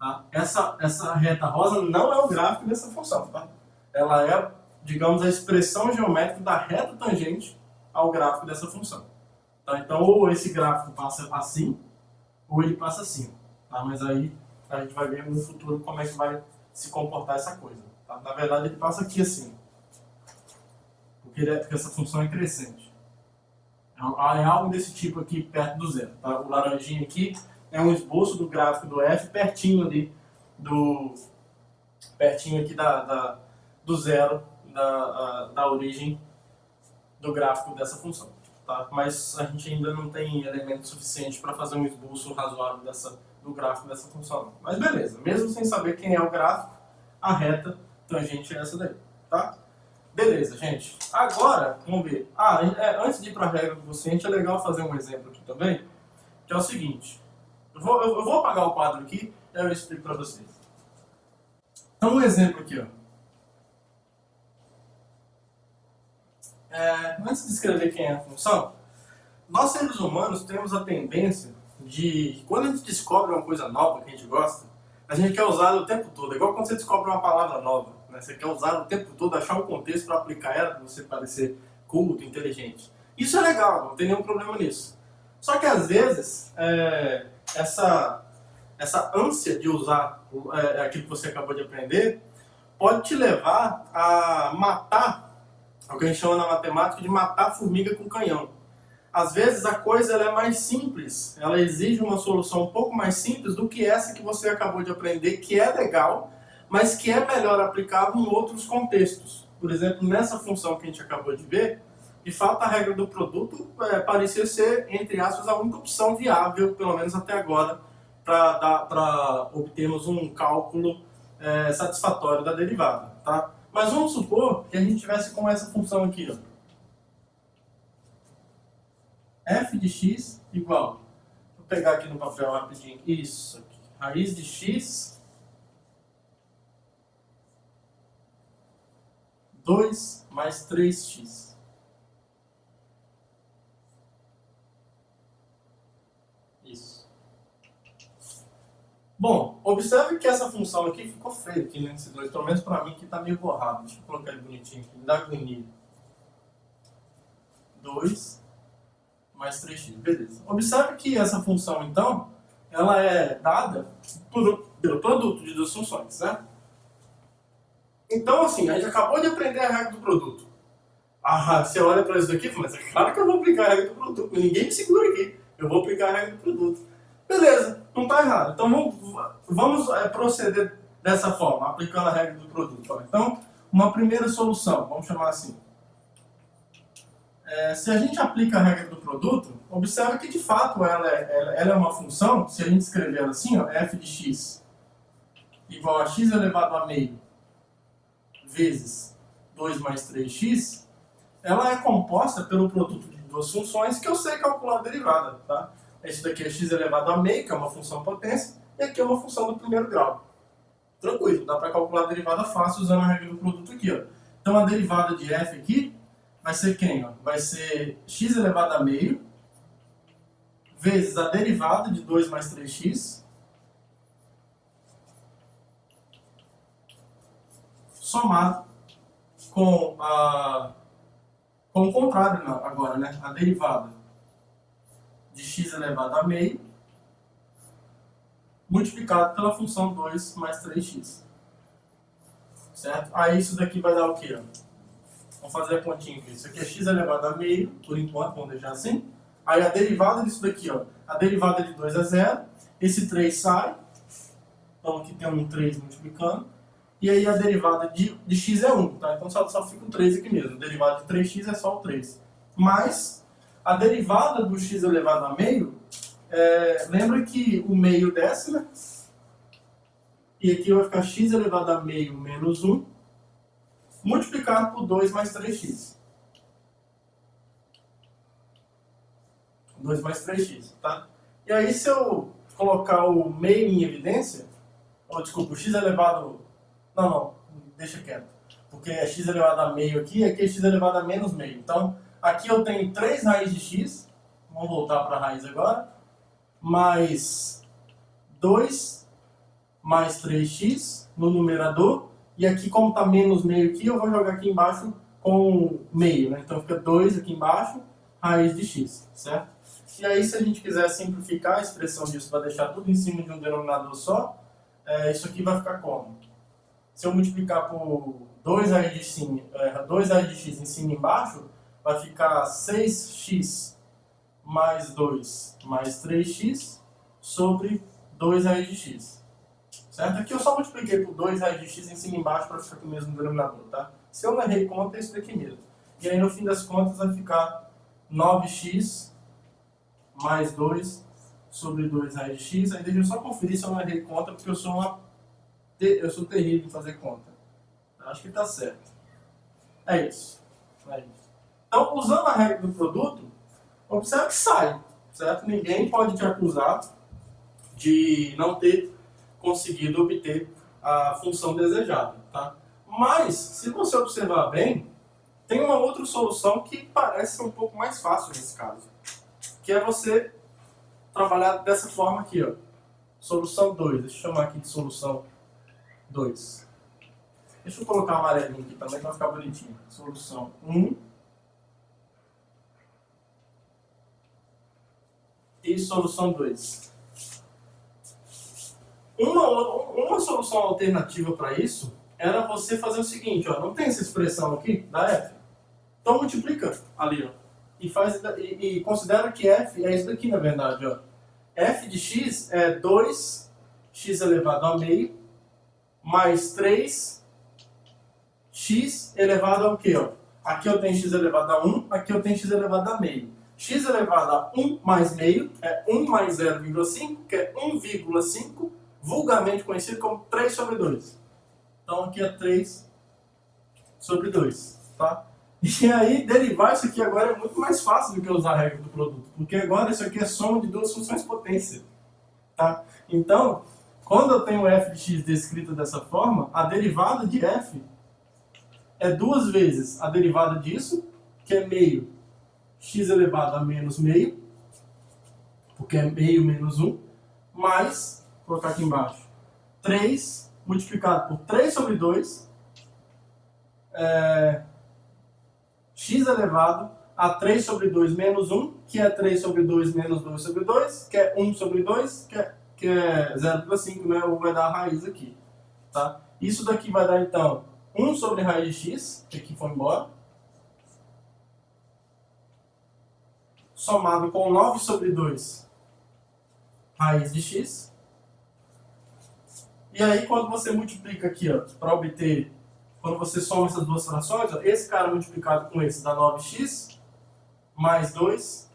Speaker 1: Tá? Essa reta rosa não é o gráfico dessa função. Tá? Ela é, digamos, a expressão geométrica da reta tangente ao gráfico dessa função. Tá? Então, ou esse gráfico passa assim, ou ele passa assim. Tá? Mas aí a gente vai ver no futuro como é que vai se comportar essa coisa. Tá? Na verdade, ele passa aqui assim. Porque essa função é crescente. É algo desse tipo aqui perto do zero. Tá? O laranjinho aqui é um esboço do gráfico do f pertinho ali pertinho aqui do zero da origem do gráfico dessa função. Tá? Mas a gente ainda não tem elemento suficiente para fazer um esboço razoável do gráfico dessa função. Mas beleza, mesmo sem saber quem é o gráfico, a reta tangente é essa daí. Tá? Beleza, gente. Agora, vamos ver. Antes de ir para a regra do quociente, é legal fazer um exemplo aqui também, que é o seguinte. Eu vou apagar o quadro aqui e eu explico para vocês. Então, um exemplo aqui, ó. Antes de escrever quem é a função, nós seres humanos temos a tendência de, quando a gente descobre uma coisa nova que a gente gosta, a gente quer usar ela o tempo todo. É igual quando você descobre uma palavra nova, né? Você quer usar o tempo todo, achar um contexto para aplicar ela, para você parecer culto, inteligente. Isso é legal, não tem nenhum problema nisso. Só que às vezes, essa ânsia de usar aquilo que você acabou de aprender pode te levar a matar, o que a gente chama na matemática de matar a formiga com canhão. Às vezes a coisa ela é mais simples, ela exige uma solução um pouco mais simples do que essa que você acabou de aprender, que é legal, mas que é melhor aplicável em outros contextos. Por exemplo, nessa função que a gente acabou de ver, de fato a regra do produto parecia ser, entre aspas, a única opção viável, pelo menos até agora, para obtermos um cálculo satisfatório da derivada. Tá? Mas vamos supor que a gente tivesse com essa função aqui, ó. F de x igual, vou pegar aqui no papel rapidinho, isso aqui, raiz de x 2 mais 3x. Isso. Bom, observe que essa função aqui ficou feia aqui, né? Esse 2, pelo menos para mim que está meio borrado. Deixa eu colocar ele bonitinho aqui, me dá agonia. 2 mais 3x, beleza. Observe que essa função, então, ela é dada pelo produto de duas funções, certo? Então, assim, a gente acabou de aprender a regra do produto. Ah, você olha para isso daqui e fala, mas é claro que eu vou aplicar a regra do produto, ninguém me segura aqui, eu vou aplicar a regra do produto. Beleza, não está errado. Então, vamos proceder dessa forma, aplicando a regra do produto. Então, uma primeira solução, vamos chamar assim. Se a gente aplica a regra do produto, observa que de fato ela é uma função, se a gente escrever ela assim, ó, f de x igual a x elevado a meio vezes 2 mais 3x, ela é composta pelo produto de duas funções que eu sei calcular a derivada. Tá? Esse daqui é x elevado a meio, que é uma função potência, e aqui é uma função do primeiro grau. Tranquilo, dá para calcular a derivada fácil usando a regra do produto aqui. Ó. Então a derivada de f aqui vai ser quem? Ó? Vai ser x elevado a meio vezes a derivada de 2 mais 3x somado com o contrário agora, né? A derivada de x elevado a meio multiplicado pela função 2 mais 3x. Certo? Aí isso daqui vai dar o quê? Vamos fazer a continha aqui. Isso aqui é x elevado a meio, por enquanto, vamos deixar assim. Aí a derivada disso daqui, ó, a derivada de 2 é 0. Esse 3 sai. Então aqui tem um 3 multiplicando. E aí a derivada de x é 1. Tá? Então só fica o 3 aqui mesmo. A derivada de 3x é só o 3. Mas a derivada do x elevado a meio, lembra que o meio desce, né? E aqui vai ficar x elevado a meio menos 1, multiplicado por 2 mais 3x. 2 mais 3x, tá? E aí se eu colocar o meio em evidência, ou desculpa, o x elevado... Não, deixa quieto. Porque é x elevado a meio aqui é x elevado a menos meio. Então, aqui eu tenho 3 raiz de x, vamos voltar para a raiz agora, mais 2 mais 3x no numerador, e aqui como está menos meio aqui, eu vou jogar aqui embaixo com meio, né? Então fica 2 aqui embaixo, raiz de x, certo? E aí se a gente quiser simplificar a expressão disso para deixar tudo em cima de um denominador só, isso aqui vai ficar como? Se eu multiplicar por 2 raiz de x em cima e embaixo, vai ficar 6x mais 2 mais 3x sobre 2 raiz de x. Certo? Aqui eu só multipliquei por 2 raiz de x em cima e embaixo para ficar com o mesmo denominador. Tá? Se eu não errei conta, é isso daqui mesmo. E aí no fim das contas vai ficar 9x mais 2 sobre 2 raiz de x. Aí deixa eu só conferir se eu não errei conta, porque eu sou terrível em fazer conta. Acho que está certo. É isso. Então, usando a regra do produto, observe que sai. Certo? Ninguém pode te acusar de não ter conseguido obter a função desejada. Tá? Mas, se você observar bem, tem uma outra solução que parece ser um pouco mais fácil nesse caso. Que é você trabalhar dessa forma aqui. Ó. Solução 2. Deixa eu chamar aqui de solução 2. Deixa eu colocar amarelinho aqui também para ficar bonitinho. Solução 1 e solução 2. Uma solução alternativa para isso era você fazer o seguinte, ó, não tem essa expressão aqui da f? Então multiplica ali, ó, e considera que f é isso daqui na verdade, ó. F de x é 2x elevado a meio mais 3x elevado ao quê? Ó? Aqui eu tenho x elevado a 1, aqui eu tenho x elevado a meio. X elevado a 1 mais meio é 1 mais 0,5, que é 1,5, vulgarmente conhecido como 3 sobre 2. Então aqui é 3 sobre 2. Tá? E aí derivar isso aqui agora é muito mais fácil do que usar a regra do produto, porque agora isso aqui é soma de duas funções potência. Tá? Então, quando eu tenho f de x descrito dessa forma, a derivada de f é 2 vezes a derivada disso, que é meio x elevado a menos meio, porque é meio menos 1, mais, vou colocar aqui embaixo, 3 multiplicado por 3 sobre 2, x elevado a 3 sobre 2 menos 1, que é 3 sobre 2 menos 2 sobre 2, que é 1 sobre 2, que é 0,5, né? Ou vai dar a raiz aqui, tá? Isso daqui vai dar, então, 1 sobre raiz de x, que aqui foi embora, somado com 9 sobre 2 raiz de x. E aí, quando você multiplica aqui, ó, para obter, quando você soma essas duas frações, ó, esse cara multiplicado com esse dá 9x mais 2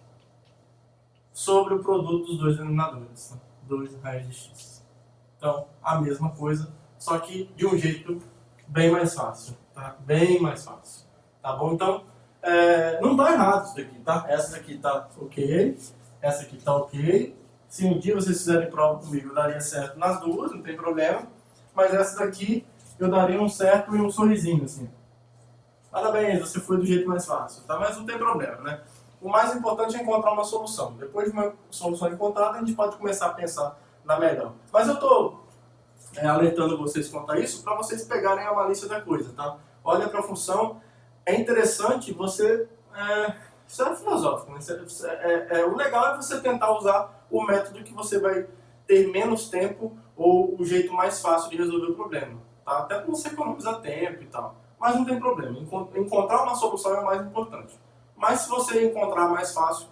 Speaker 1: sobre o produto dos dois denominadores, tá? 2 raiz de x. Então, a mesma coisa, só que de um jeito bem mais fácil, tá? Bem mais fácil, tá bom? Então, não tá errado isso daqui, tá? Essa daqui tá ok, essa aqui tá ok. Se um dia vocês fizerem prova comigo, eu daria certo nas duas, não tem problema. Mas essa daqui, eu daria um certo e um sorrisinho, assim. Parabéns, você foi do jeito mais fácil, tá? Mas não tem problema, né? O mais importante é encontrar uma solução. Depois de uma solução encontrada, a gente pode começar a pensar na melhor. Mas eu tô alertando vocês quanto a isso para vocês pegarem a malícia da coisa, tá? Olha para a função. É interessante você... isso é filosófico, né? O legal é você tentar usar o método que você vai ter menos tempo ou o jeito mais fácil de resolver o problema, tá? Até para você economizar tempo e tal. Mas não tem problema. Encontrar uma solução é o mais importante. Mas se você encontrar mais fácil,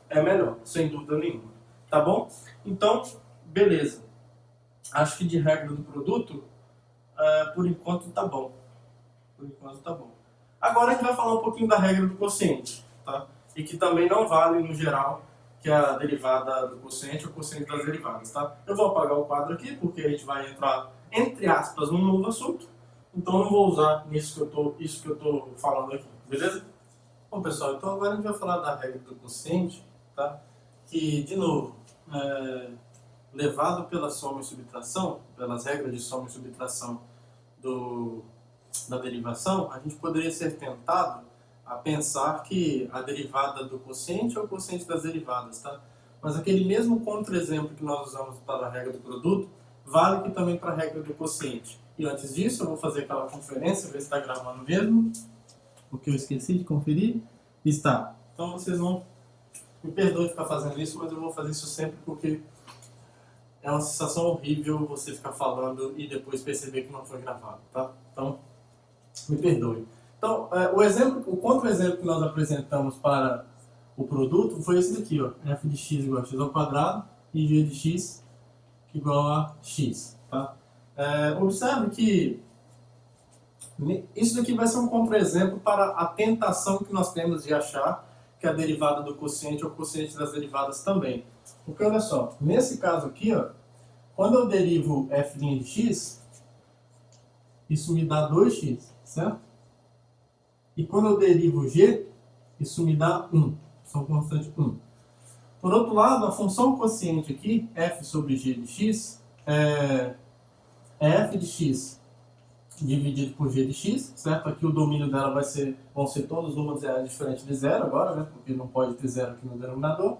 Speaker 1: é melhor, sem dúvida nenhuma. Tá bom? Então, beleza. Acho que de regra do produto, por enquanto tá bom. Por enquanto tá bom. Agora a gente vai falar um pouquinho da regra do quociente, tá? E que também não vale no geral, que é a derivada do quociente ou quociente das derivadas, tá? Eu vou apagar o quadro aqui, porque a gente vai entrar, entre aspas, num novo assunto. Então eu não vou usar isso que eu tô falando aqui, beleza? Bom, pessoal, então agora a gente vai falar da regra do quociente, tá? Que, de novo, levado pela soma e subtração, pelas regras de soma e subtração da derivação, a gente poderia ser tentado a pensar que a derivada do quociente é o quociente das derivadas, tá? Mas aquele mesmo contra-exemplo que nós usamos para a regra do produto, vale aqui também para a regra do quociente. E antes disso, eu vou fazer aquela conferência, ver se está gravando mesmo, porque eu esqueci de conferir. Está. Então vocês vão... Me perdoem ficar fazendo isso, mas eu vou fazer isso sempre porque é uma sensação horrível você ficar falando e depois perceber que não foi gravado, tá? Então, me perdoe. Então, o contra-exemplo que nós apresentamos para o produto foi esse daqui, ó. F de x igual a x ao quadrado e g de x igual a x, tá? Observe que isso daqui vai ser um contra-exemplo para a tentação que nós temos de achar que a derivada do quociente é o quociente das derivadas também. Porque, olha só, nesse caso aqui, ó, quando eu derivo f' de x, isso me dá 2x, certo? E quando eu derivo g, isso me dá 1, são constante 1. Por outro lado, a função quociente aqui, f sobre g de x, é f de x dividido por g de x, certo? Aqui o domínio dela vão ser todos os números reais diferentes de zero agora, né? Porque não pode ter zero aqui no denominador.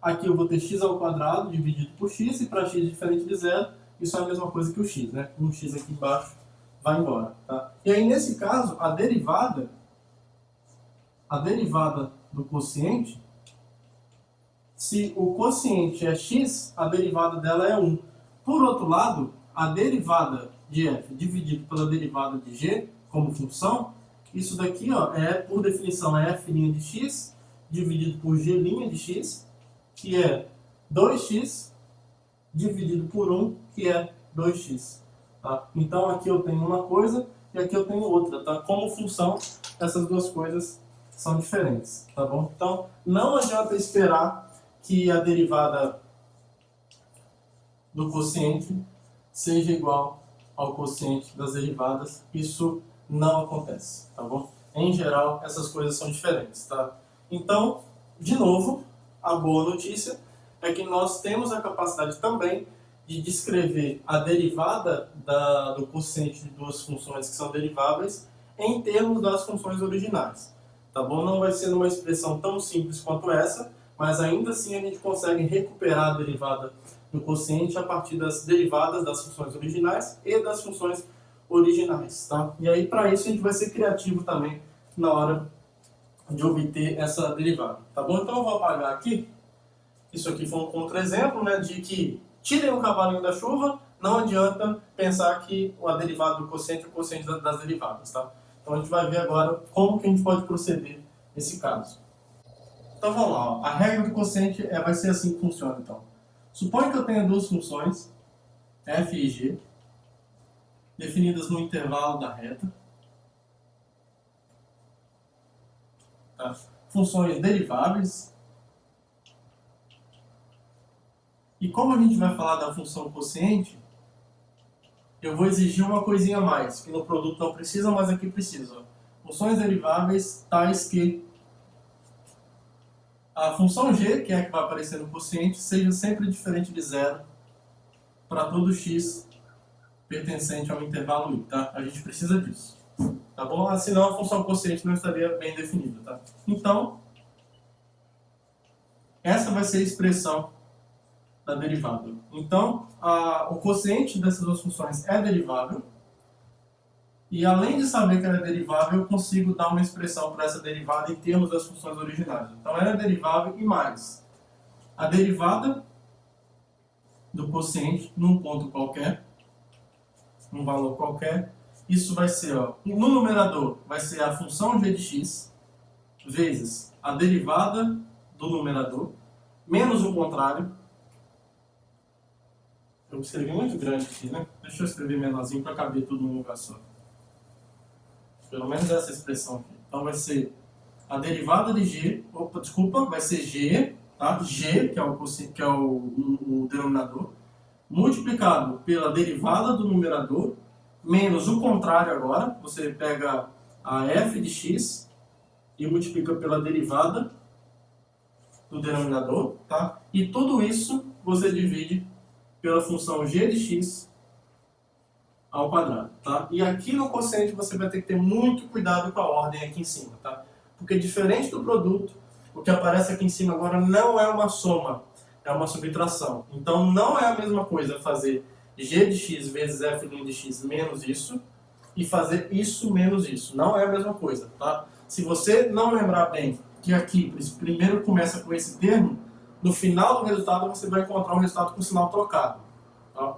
Speaker 1: Aqui eu vou ter x ao quadrado dividido por x, e para x diferente de zero, isso é a mesma coisa que o x, né? Um x aqui embaixo vai embora, tá? E aí, nesse caso, a derivada do quociente, se o quociente é x, a derivada dela é 1. Por outro lado, a derivada de f dividido pela derivada de g como função, isso daqui, ó, por definição, é f' de x dividido por g' de x, que é 2x dividido por 1, que é 2x. Tá? Então aqui eu tenho uma coisa e aqui eu tenho outra. Tá? Como função, essas duas coisas são diferentes. Tá bom? Então não adianta esperar que a derivada do quociente seja igual ao quociente das derivadas. Isso não acontece. Tá bom? Em geral, essas coisas são diferentes. Tá? Então, de novo, a boa notícia é que nós temos a capacidade também de descrever a derivada do quociente de duas funções que são deriváveis em termos das funções originais. Tá bom? Não vai ser numa expressão tão simples quanto essa, mas ainda assim a gente consegue recuperar a derivada do quociente a partir das derivadas das funções originais e das funções originais. Tá? E aí, para isso, a gente vai ser criativo também na hora de obter essa derivada, tá bom? Então eu vou apagar aqui. Isso aqui foi um contra-exemplo, né, de que tirem o cavalinho da chuva, não adianta pensar que a derivada do quociente é o quociente das derivadas, tá? Então a gente vai ver agora como que a gente pode proceder nesse caso. Então vamos lá, ó. A regra do quociente vai ser assim que funciona, então. Suponha que eu tenha duas funções, f e g, definidas no intervalo da reta. Tá? Funções deriváveis. E como a gente vai falar da função quociente, eu vou exigir uma coisinha a mais, que no produto não precisa, mas aqui precisa. Funções deriváveis tais que a função g, que é a que vai aparecer no quociente, seja sempre diferente de zero para todo x pertencente ao intervalo i, tá? A gente precisa disso, tá bom? Senão a função quociente não estaria bem definida, tá? Então, essa vai ser a expressão da derivada. Então, o quociente dessas duas funções é derivável. E além de saber que ela é derivável, eu consigo dar uma expressão para essa derivada em termos das funções originais. Então, ela é derivável e mais. A derivada do quociente num ponto qualquer, num valor qualquer, isso vai ser, ó, no numerador, vai ser a função g de x vezes a derivada do numerador, menos o contrário. Eu escrevi muito grande aqui, né? Deixa eu escrever menorzinho para caber tudo num lugar só. Pelo menos essa expressão aqui. Então vai ser a derivada de g, vai ser g, tá? G, que é o denominador, multiplicado pela derivada do numerador, menos o contrário agora. Você pega a f de x e multiplica pela derivada do denominador, tá? E tudo isso você divide pela função g de x ao quadrado, tá? E aqui no quociente você vai ter que ter muito cuidado com a ordem aqui em cima, tá? Porque diferente do produto, o que aparece aqui em cima agora não é uma soma, é uma subtração. Então não é a mesma coisa fazer g de x vezes f' de x menos isso e fazer isso menos isso. Não é a mesma coisa, tá? Se você não lembrar bem que aqui primeiro começa com esse termo, no final do resultado você vai encontrar um resultado com sinal trocado, tá?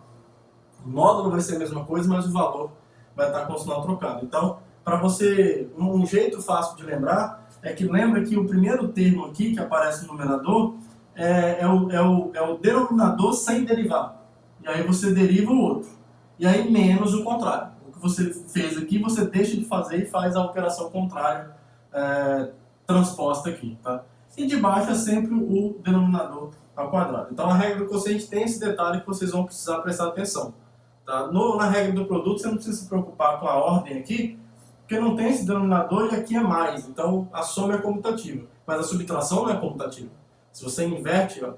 Speaker 1: O módulo vai ser a mesma coisa, mas o valor vai estar com o sinal trocado. Então, para você, um jeito fácil de lembrar é que lembra que o primeiro termo aqui que aparece no numerador é o denominador sem derivar. E aí você deriva o outro. E aí menos o contrário. O que você fez aqui, você deixa de fazer e faz a operação contrária transposta aqui, tá? E de baixo é sempre o denominador ao quadrado. Então a regra do quociente tem esse detalhe que vocês vão precisar prestar atenção. Tá? Na regra do produto você não precisa se preocupar com a ordem aqui, porque não tem esse denominador e aqui é mais. Então a soma é comutativa, mas a subtração não é comutativa. Se você inverte, ó,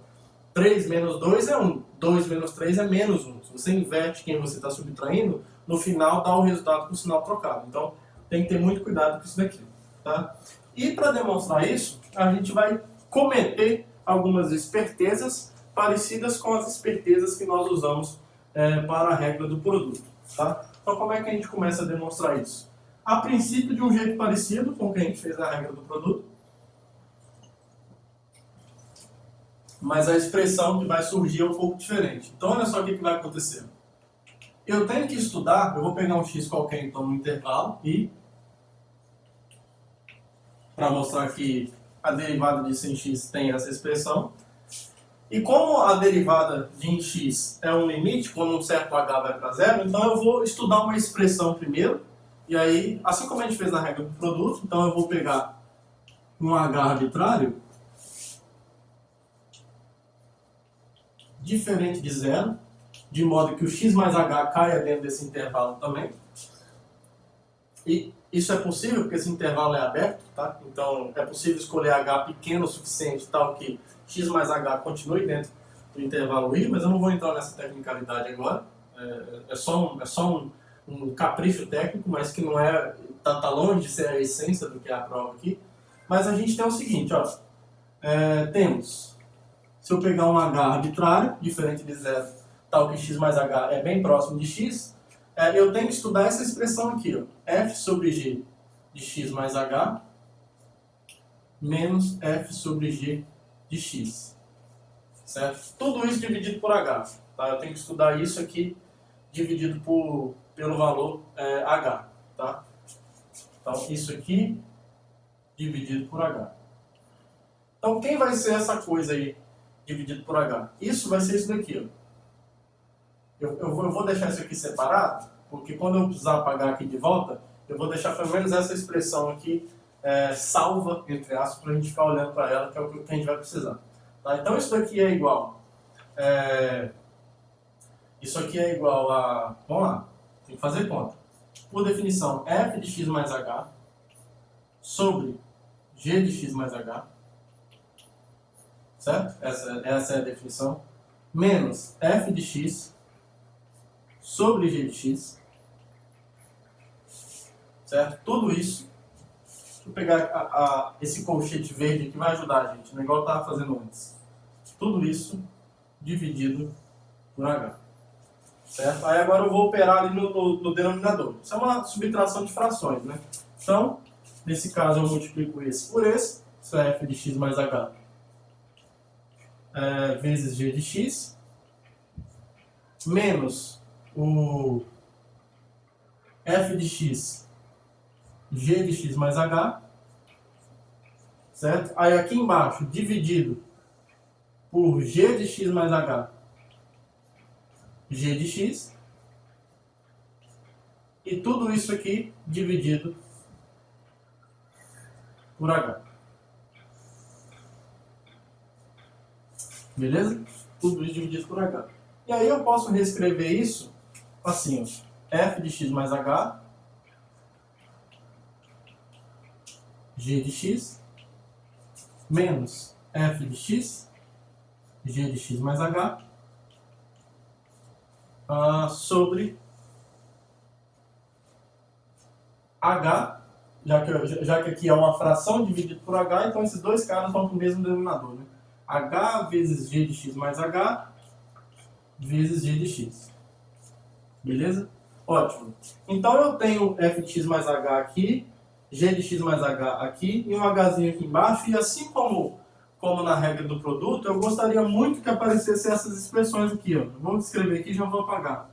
Speaker 1: 3 menos 2 é 1, 2 menos 3 é menos 1. Se você inverte quem você está subtraindo, no final dá o resultado com o sinal trocado. Então tem que ter muito cuidado com isso daqui. Tá? E para demonstrar isso, a gente vai cometer algumas espertezas parecidas com as espertezas que nós usamos para a regra do produto. Tá? Então como é que a gente começa a demonstrar isso? A princípio de um jeito parecido com o que a gente fez na regra do produto, mas a expressão que vai surgir é um pouco diferente. Então olha só o que vai acontecer. Eu tenho que estudar, eu vou pegar um x qualquer então no intervalo e para mostrar que a derivada de sin x tem essa expressão. E como a derivada de em x é um limite, quando um certo h vai para zero, então eu vou estudar uma expressão primeiro, e aí, assim como a gente fez na regra do produto, então eu vou pegar um h arbitrário, diferente de zero, de modo que o x mais h caia dentro desse intervalo também. E isso é possível porque esse intervalo é aberto, tá? Então é possível escolher h pequeno o suficiente, tal que x mais h continue dentro do intervalo i, mas eu não vou entrar nessa tecnicalidade agora. É só um capricho técnico, mas que não é, tá longe de ser a essência do que é a prova aqui. Mas a gente tem o seguinte, ó, temos, se eu pegar um h arbitrário, diferente de zero, tal que x mais h é bem próximo de x, eu tenho que estudar essa expressão aqui, ó, f sobre g de x mais h menos f sobre g de x. Certo? Tudo isso dividido por h. Tá? Eu tenho que estudar isso aqui dividido pelo valor h. Tá? Então, isso aqui dividido por h. Então, quem vai ser essa coisa aí dividido por h? Isso vai ser isso daqui. Ó. Eu vou deixar isso aqui separado, porque quando eu precisar apagar aqui de volta, eu vou deixar pelo menos essa expressão aqui salva, entre aspas, para a gente ficar olhando para ela, que é o que a gente vai precisar. Tá? Então, isso daqui é igual... isso aqui é igual a... Vamos lá, tem que fazer conta. Por definição, f de x mais h sobre g de x mais h, certo? Essa é a definição. Menos f de x sobre g de x, certo? Tudo isso, deixa eu pegar esse colchete verde que vai ajudar a gente, não é igual eu estava fazendo antes. Tudo isso dividido por h, certo? Aí agora eu vou operar ali no denominador. Isso é uma subtração de frações, né? Então, nesse caso eu multiplico esse por esse, isso é f de x mais h vezes g de x, menos o f de x, g de x mais h, certo? Aí aqui embaixo, dividido por g de x mais h, g de x, e tudo isso aqui dividido por h. Beleza? Tudo isso dividido por h. E aí eu posso reescrever isso assim, ó. F de x mais h, g de x, menos f de x, g de x mais h, sobre h, já que aqui é uma fração dividida por h, então esses dois caras vão para o mesmo denominador, né? H vezes g de x mais h vezes g de x. Beleza? Ótimo. Então eu tenho f de x mais h aqui, g de x mais h aqui e um hzinho aqui embaixo. E assim como na regra do produto, eu gostaria muito que aparecessem essas expressões aqui. Ó. Eu vou escrever aqui e já vou apagar.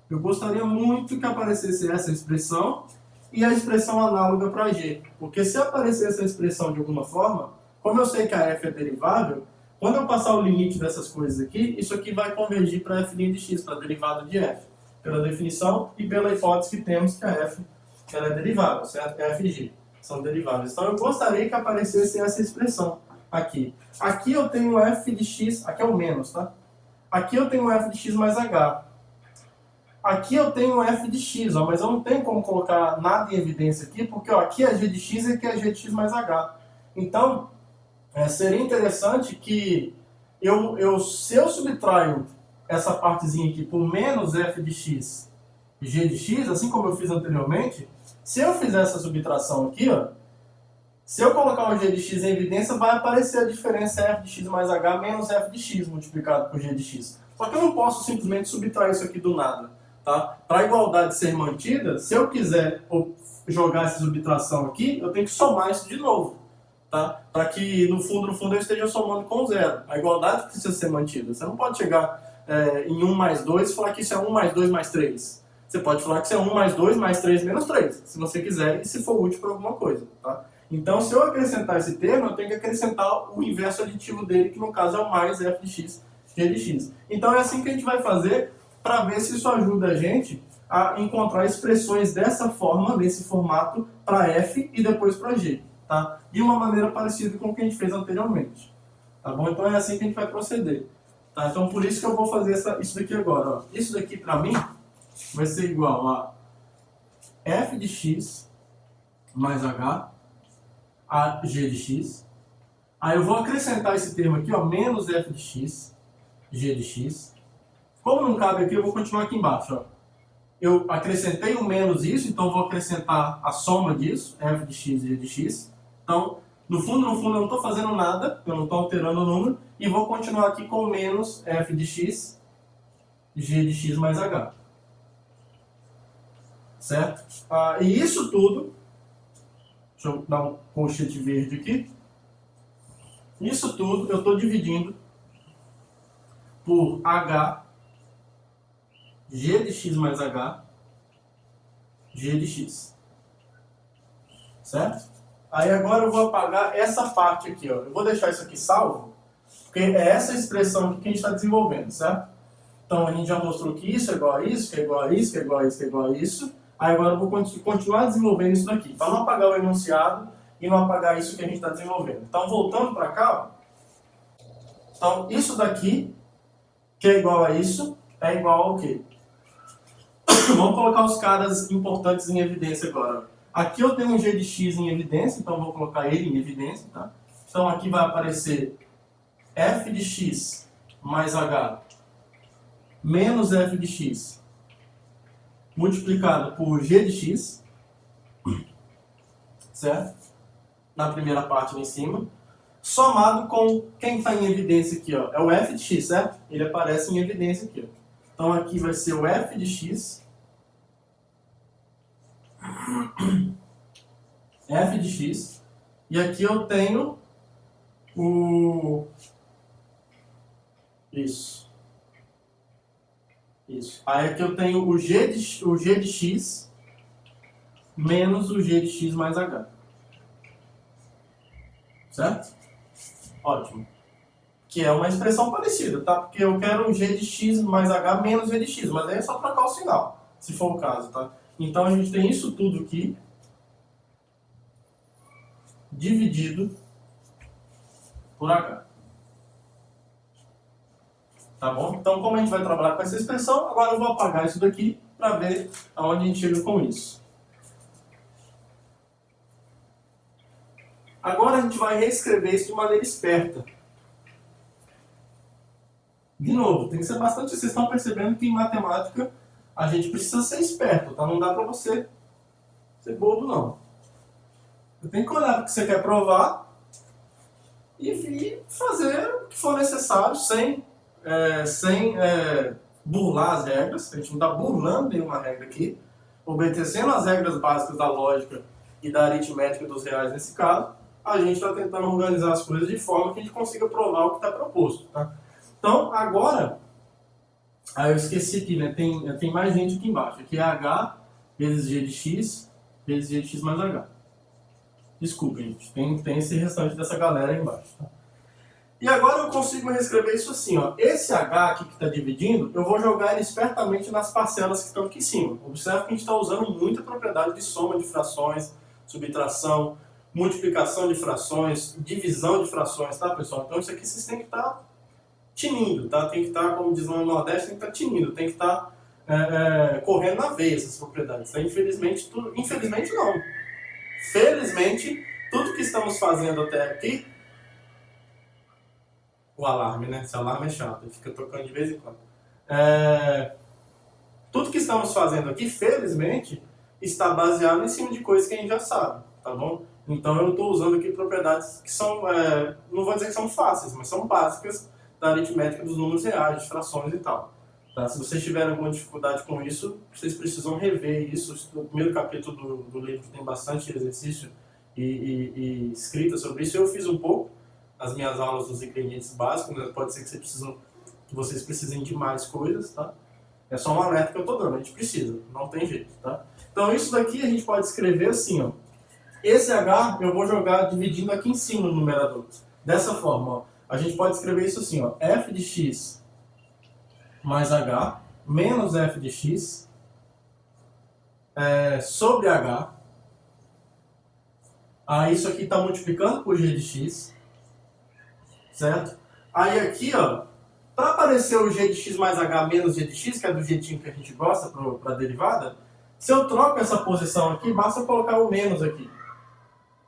Speaker 1: Eu gostaria muito que aparecesse essa expressão e a expressão análoga para g. Porque se aparecer essa expressão de alguma forma, como eu sei que a f é derivável, quando eu passar o limite dessas coisas aqui, isso aqui vai convergir para f' de x, para a derivada de f. Pela definição e pela hipótese que temos que a f ela é derivável, certo? F e g são deriváveis. Então eu gostaria que aparecesse essa expressão aqui. Aqui eu tenho f de x, aqui é o menos, tá? Aqui eu tenho f de x mais h. Aqui eu tenho f de x, ó, mas eu não tenho como colocar nada em evidência aqui, porque ó, aqui é g de x e aqui é g de x mais h. Então, seria interessante que se eu subtraio essa partezinha aqui por menos f de x g de x, assim como eu fiz anteriormente, se eu fizer essa subtração aqui, ó, se eu colocar o g de x em evidência, vai aparecer a diferença f de x mais h menos f de x multiplicado por g de x. Só que eu não posso simplesmente subtrair isso aqui do nada. Tá? Para a igualdade ser mantida, se eu quiser jogar essa subtração aqui, eu tenho que somar isso de novo. Tá? Para que no fundo eu esteja somando com zero. A igualdade precisa ser mantida. Você não pode chegar em 1 mais 2 e falar que isso é 1 mais 2 mais 3. Você pode falar que isso é 1 mais 2 mais 3 menos 3, se você quiser e se for útil para alguma coisa. Tá? Então, se eu acrescentar esse termo, eu tenho que acrescentar o inverso aditivo dele, que no caso é o mais f de x, g de x. Então é assim que a gente vai fazer para ver se isso ajuda a gente a encontrar expressões dessa forma, nesse formato, para f e depois para g. Tá? De uma maneira parecida com o que a gente fez anteriormente. Tá bom? Então é assim que a gente vai proceder. Tá? Então por isso que eu vou fazer isso daqui agora. Ó. Isso daqui para mim vai ser igual a f de x mais h a g de x. Aí eu vou acrescentar esse termo aqui, ó, menos f de x, g de x. Como não cabe aqui, eu vou continuar aqui embaixo. Ó. Eu acrescentei o menos isso, então eu vou acrescentar a soma disso, f de x e g de x. Então, no fundo, eu não estou fazendo nada, eu não estou alterando o número, e vou continuar aqui com menos f de x, g de x mais h. Certo? E isso tudo, deixa eu dar um colchete verde aqui, Isso tudo eu estou dividindo por H, G de x mais H, G de x. Certo? Aí agora eu vou apagar essa parte aqui, ó. Eu vou deixar isso aqui salvo, porque é essa expressão aqui que a gente está desenvolvendo, certo? Então a gente já mostrou que isso é igual a isso, que é igual a isso, que é igual a isso, que é igual a isso. Aí agora eu vou continuar desenvolvendo isso daqui, para não apagar o enunciado e não apagar isso que a gente está desenvolvendo. Então voltando para cá, ó. Então isso daqui, que é igual a isso, é igual ao quê? Vamos colocar os caras importantes em evidência agora. Aqui eu tenho um g de x em evidência, então vou colocar ele em evidência, tá? Então aqui vai aparecer f de x mais h menos f de x multiplicado por g de x, certo? Na primeira parte lá em cima, somado com quem está em evidência aqui, ó, é o f de x, certo? Ele aparece em evidência aqui, ó. Então aqui vai ser o f de x, f de x, e aqui eu tenho o... Isso. Aí aqui eu tenho o g de x menos o g de x mais h. Certo? Ótimo. Que é uma expressão parecida, tá? Porque eu quero um g de x mais h menos g de x, mas aí é só trocar o sinal, se for o caso, tá? Então a gente tem isso tudo aqui dividido por h. Tá bom? Então, como a gente vai trabalhar com essa expressão, agora eu vou apagar isso daqui para ver aonde a gente chega com isso. Agora a gente vai reescrever isso de maneira esperta. De novo, tem que ser bastante... Vocês estão percebendo que em matemática a gente precisa ser esperto, tá? Não dá para você ser bobo, não. Você tem que olhar para o que você quer provar e fazer o que for necessário sem burlar as regras. A gente não está burlando nenhuma regra aqui, obedecendo as regras básicas da lógica e da aritmética dos reais nesse caso. A gente está tentando organizar as coisas de forma que a gente consiga provar o que está proposto, tá? Então, agora, eu esqueci aqui, né? Tem mais gente aqui embaixo. Aqui é h vezes g de x mais h. Desculpem, gente. Tem esse restante dessa galera aí embaixo, tá? E agora eu consigo reescrever isso assim, ó. Esse h aqui que está dividindo, eu vou jogar ele espertamente nas parcelas que estão aqui em cima. Observe que a gente está usando muita propriedade de soma de frações, subtração, multiplicação de frações, divisão de frações, tá, pessoal? Então isso aqui vocês têm que estar tinindo, tá? Tem que estar, como diz lá no Nordeste, tem que estar tinindo, tem que estar correndo na veia essas propriedades. Tá? Infelizmente não. Felizmente, tudo que estamos fazendo até aqui... O alarme, né? Esse alarme é chato, ele fica tocando de vez em quando. Tudo que estamos fazendo aqui, felizmente, está baseado em cima de coisas que a gente já sabe, tá bom? Então eu estou usando aqui propriedades que são, não vou dizer que são fáceis, mas são básicas da aritmética dos números reais, de frações e tal. Tá? Se vocês tiverem alguma dificuldade com isso, vocês precisam rever isso. No primeiro capítulo do livro tem bastante exercício e escrita sobre isso. Eu fiz um pouco as minhas aulas dos ingredientes básicos, né? Pode ser que vocês precisem de mais coisas, tá? É só um alerta que eu estou dando, a gente precisa, não tem jeito, tá? Então isso daqui a gente pode escrever assim, ó. Esse h eu vou jogar dividindo aqui em cima no numerador. Dessa forma, ó. A gente pode escrever isso assim, ó. F de x mais h menos f de x sobre h. Aí isso aqui está multiplicando por g de x. Certo? Aí aqui, ó, para aparecer o g de x mais h menos g de x, que é do jeitinho que a gente gosta para a derivada, se eu troco essa posição aqui, basta colocar o menos aqui.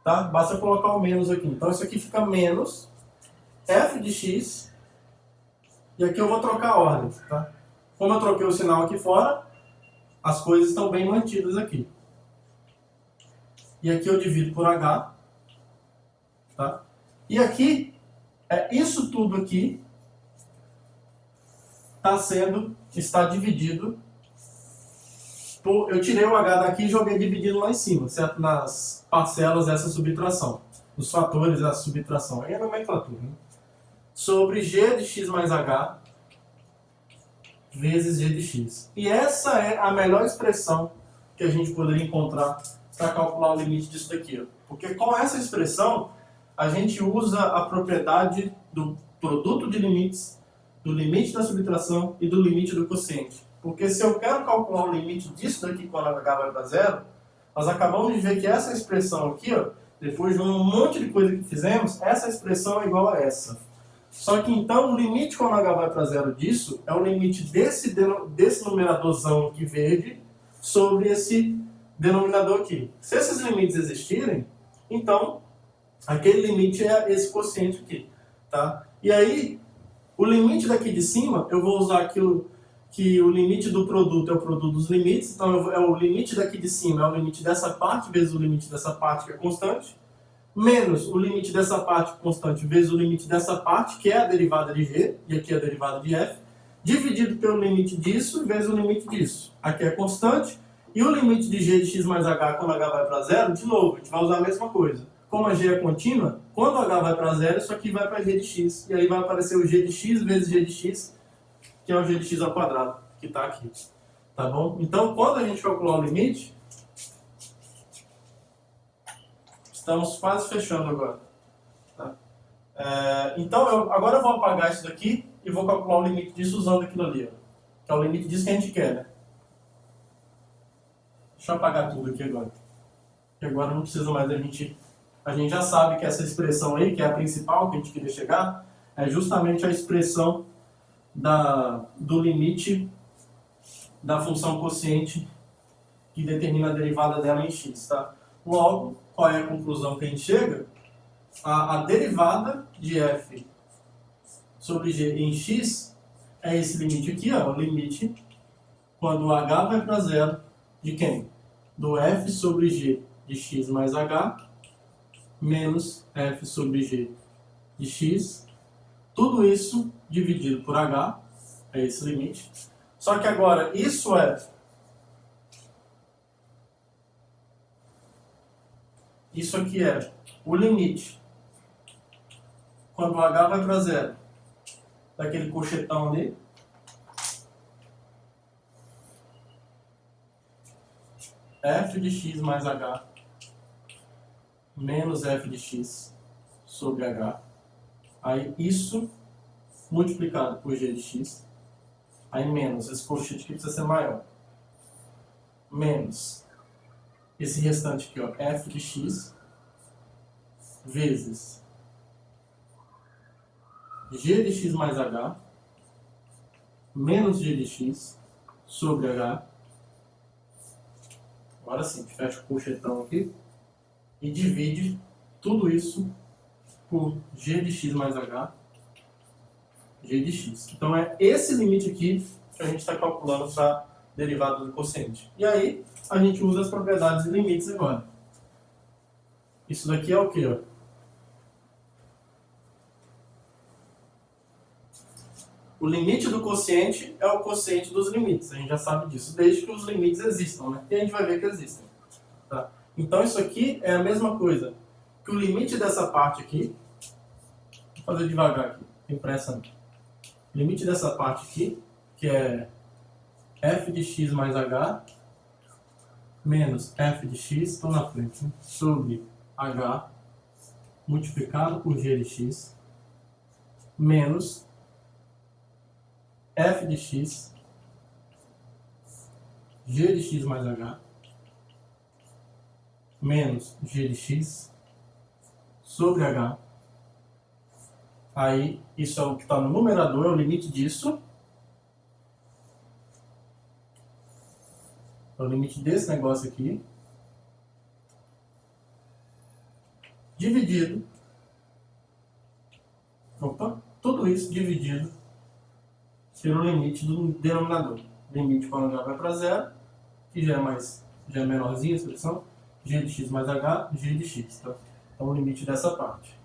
Speaker 1: Tá? Basta colocar o menos aqui. Então isso aqui fica menos f de x, e aqui eu vou trocar a ordem. Tá? Como eu troquei o sinal aqui fora, as coisas estão bem mantidas aqui. E aqui eu divido por h. Tá? E aqui... isso tudo aqui está dividido por... Eu tirei o h daqui e joguei dividido lá em cima, certo? Nas parcelas dessa subtração. os fatores da subtração, aí é a nomenclatura, né? Sobre g de x mais h vezes g de x. E essa é a melhor expressão que a gente poderia encontrar para calcular o limite disso daqui. Ó. Porque com essa expressão, a gente usa a propriedade do produto de limites, do limite da subtração e do limite do quociente. Porque se eu quero calcular o limite disso daqui quando h vai para zero, nós acabamos de ver que essa expressão aqui, ó, depois de um monte de coisa que fizemos, essa expressão é igual a essa. Só que então o limite quando h vai para zero disso é o limite desse numeradorzão aqui verde sobre esse denominador aqui. Se esses limites existirem, então aquele limite é esse quociente aqui. Tá? E aí, o limite daqui de cima, eu vou usar aqui que o limite do produto é o produto dos limites, então é o limite daqui de cima, é o limite dessa parte vezes o limite dessa parte, que é constante, menos o limite dessa parte constante vezes o limite dessa parte, que é a derivada de g, e aqui é a derivada de f, dividido pelo limite disso vezes o limite disso. Aqui é constante, e o limite de g de x mais h quando h vai para zero, de novo, a gente vai usar a mesma coisa. Como a g é contínua, quando h vai para zero, isso aqui vai para g de x, e aí vai aparecer o g de x vezes g de x, que é o g de x ao quadrado, que está aqui. Tá bom? Então, quando a gente calcular o limite, estamos quase fechando agora. Tá? Então, agora eu vou apagar isso daqui e vou calcular o limite disso usando aquilo ali. Ó, que é o limite disso que a gente quer, né? Deixa eu apagar tudo aqui agora. E agora não precisa mais a gente já sabe que essa expressão aí, que é a principal que a gente queria chegar, é justamente a expressão do limite da função quociente que determina a derivada dela em x. Tá? Logo, qual é a conclusão que a gente chega? A derivada de f sobre g em x é esse limite aqui, ó, o limite quando o h vai para zero de quem? Do f sobre g de x mais h menos f sobre g de x, tudo isso dividido por h, é esse limite. Só que agora, isso aqui é o limite quando o h vai para zero, daquele colchetão ali, f de x mais h menos f de x sobre h. Aí isso multiplicado por g de x. Aí menos, esse colchete aqui precisa ser maior. Menos esse restante aqui, ó, f de x vezes g de x mais h menos g de x sobre h. Agora sim, fecha o colchetão aqui e divide tudo isso por g de x mais h, g de x. Então é esse limite aqui que a gente está calculando para a derivada do quociente. E aí a gente usa as propriedades de limites agora. Isso daqui é o quê? Ó? O limite do quociente é o quociente dos limites. A gente já sabe disso, desde que os limites existam, né? E a gente vai ver que existem. Tá? Então isso aqui é a mesma coisa que o limite dessa parte aqui. Vou fazer devagar aqui, tem pressa não. O limite dessa parte aqui, que é f de x mais h menos f de x, estou na frente, né? Sobre h multiplicado por g de x menos f de x, g de x mais h, menos g de x, sobre h. Aí, isso é o que está no numerador, é o limite disso. É o limite desse negócio aqui. Dividido. Opa, tudo isso dividido pelo limite do denominador. Limite quando h vai para zero, que já é menorzinha a expressão, g de x mais h, g de x. Tá? Então o limite dessa parte.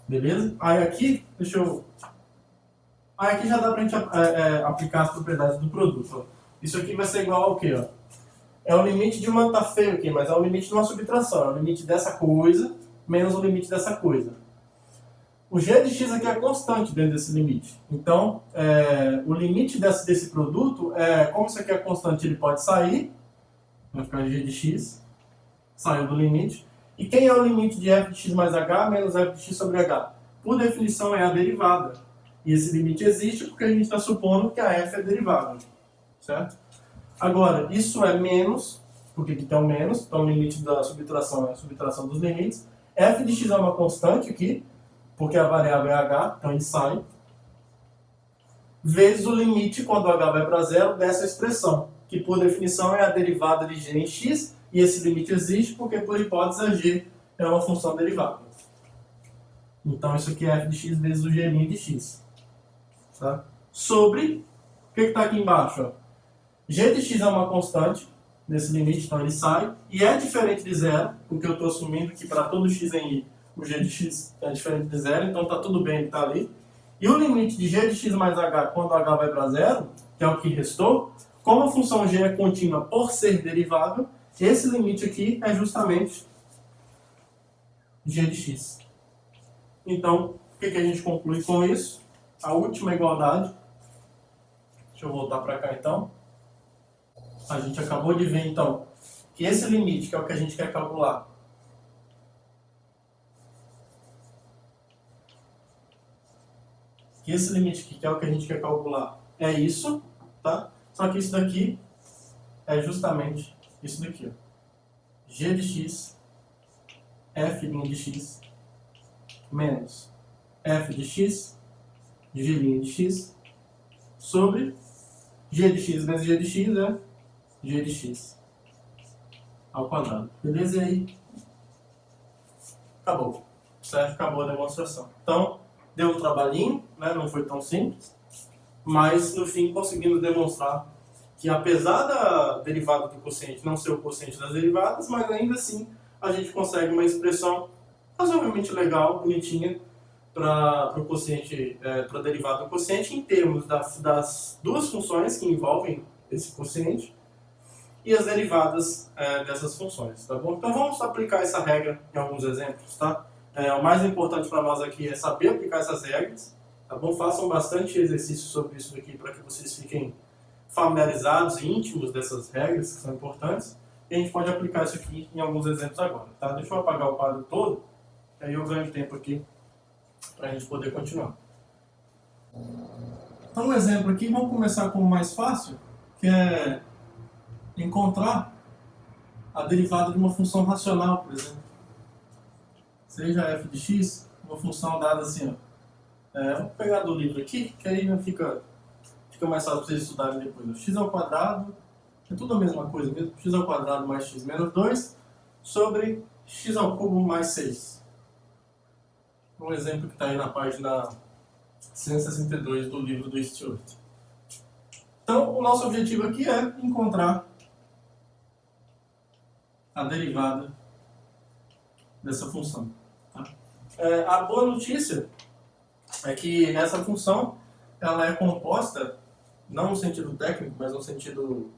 Speaker 1: Beleza? Aí aqui, Aí aqui já dá pra gente aplicar as propriedades do produto. Ó. Isso aqui vai ser igual ao quê? Ó? É o limite de uma, tá feio aqui, mas é o limite de uma subtração. É o limite dessa coisa menos o limite dessa coisa. O g de x aqui é constante dentro desse limite. Então, o limite desse produto, como isso aqui é constante, ele pode sair. Vai ficar g de x, saiu do limite. E quem é o limite de f de x mais h menos f de x sobre h? Por definição, é a derivada. E esse limite existe porque a gente está supondo que a f é derivada. Certo? Agora, isso é menos, porque aqui tem um menos, então o limite da subtração é a subtração dos limites. F de x é uma constante aqui, porque a variável é h, então ele sai. Vezes o limite, quando h vai para zero, dessa expressão, que por definição é a derivada de g em x, e esse limite existe porque, por hipótese, a g é uma função derivada. Então isso aqui é f de x vezes o g' de x. Tá? Sobre, o que está aqui embaixo? Ó? G de x é uma constante nesse limite, então ele sai, e é diferente de zero, porque eu estou assumindo que para todo x em i, o g de x é diferente de zero, então está tudo bem, ele está ali. E o limite de g de x mais h, quando h vai para zero, que é o que restou, como a função g é contínua por ser derivável, esse limite aqui é justamente g de x. Então, o que a gente conclui com isso? A última igualdade. Deixa eu voltar para cá então. A gente acabou de ver então que esse limite, que é o que a gente quer calcular, que esse limite aqui, que é o que a gente quer calcular, é isso, tá? Só que isso daqui é justamente isso daqui, ó. G de x, f' de x, menos f de x, g' de x, sobre g de x vezes g de x é g de x ao quadrado. Beleza? E aí? Acabou. Certo? Acabou a demonstração. Então, deu um trabalhinho, né? Não foi tão simples, mas no fim conseguimos demonstrar que apesar da derivada do quociente não ser o quociente das derivadas, mas ainda assim a gente consegue uma expressão razoavelmente legal, bonitinha, para o quociente, para a derivada do quociente em termos das duas funções que envolvem esse quociente e as derivadas dessas funções, tá bom? Então vamos aplicar essa regra em alguns exemplos, tá? O mais importante para nós aqui é saber aplicar essas regras, tá bom? Façam bastante exercício sobre isso aqui para que vocês fiquem familiarizados e íntimos dessas regras que são importantes. E a gente pode aplicar isso aqui em alguns exemplos agora, tá? Deixa eu apagar o quadro todo, aí eu ganho tempo aqui para a gente poder continuar. Então, um exemplo aqui, vamos começar com o mais fácil, que é encontrar a derivada de uma função racional, por exemplo. Seja f de x, uma função dada assim, ó. Vou pegar do livro aqui, que aí já fica mais fácil para vocês estudarem depois. X ao quadrado, é tudo a mesma coisa mesmo, x ao quadrado mais x menos 2, sobre x ao cubo mais 6. Um exemplo que está aí na página 162 do livro do Stewart. Então, o nosso objetivo aqui é encontrar a derivada dessa função. Tá? A boa notícia é que essa função ela é composta, não no sentido técnico, mas no sentido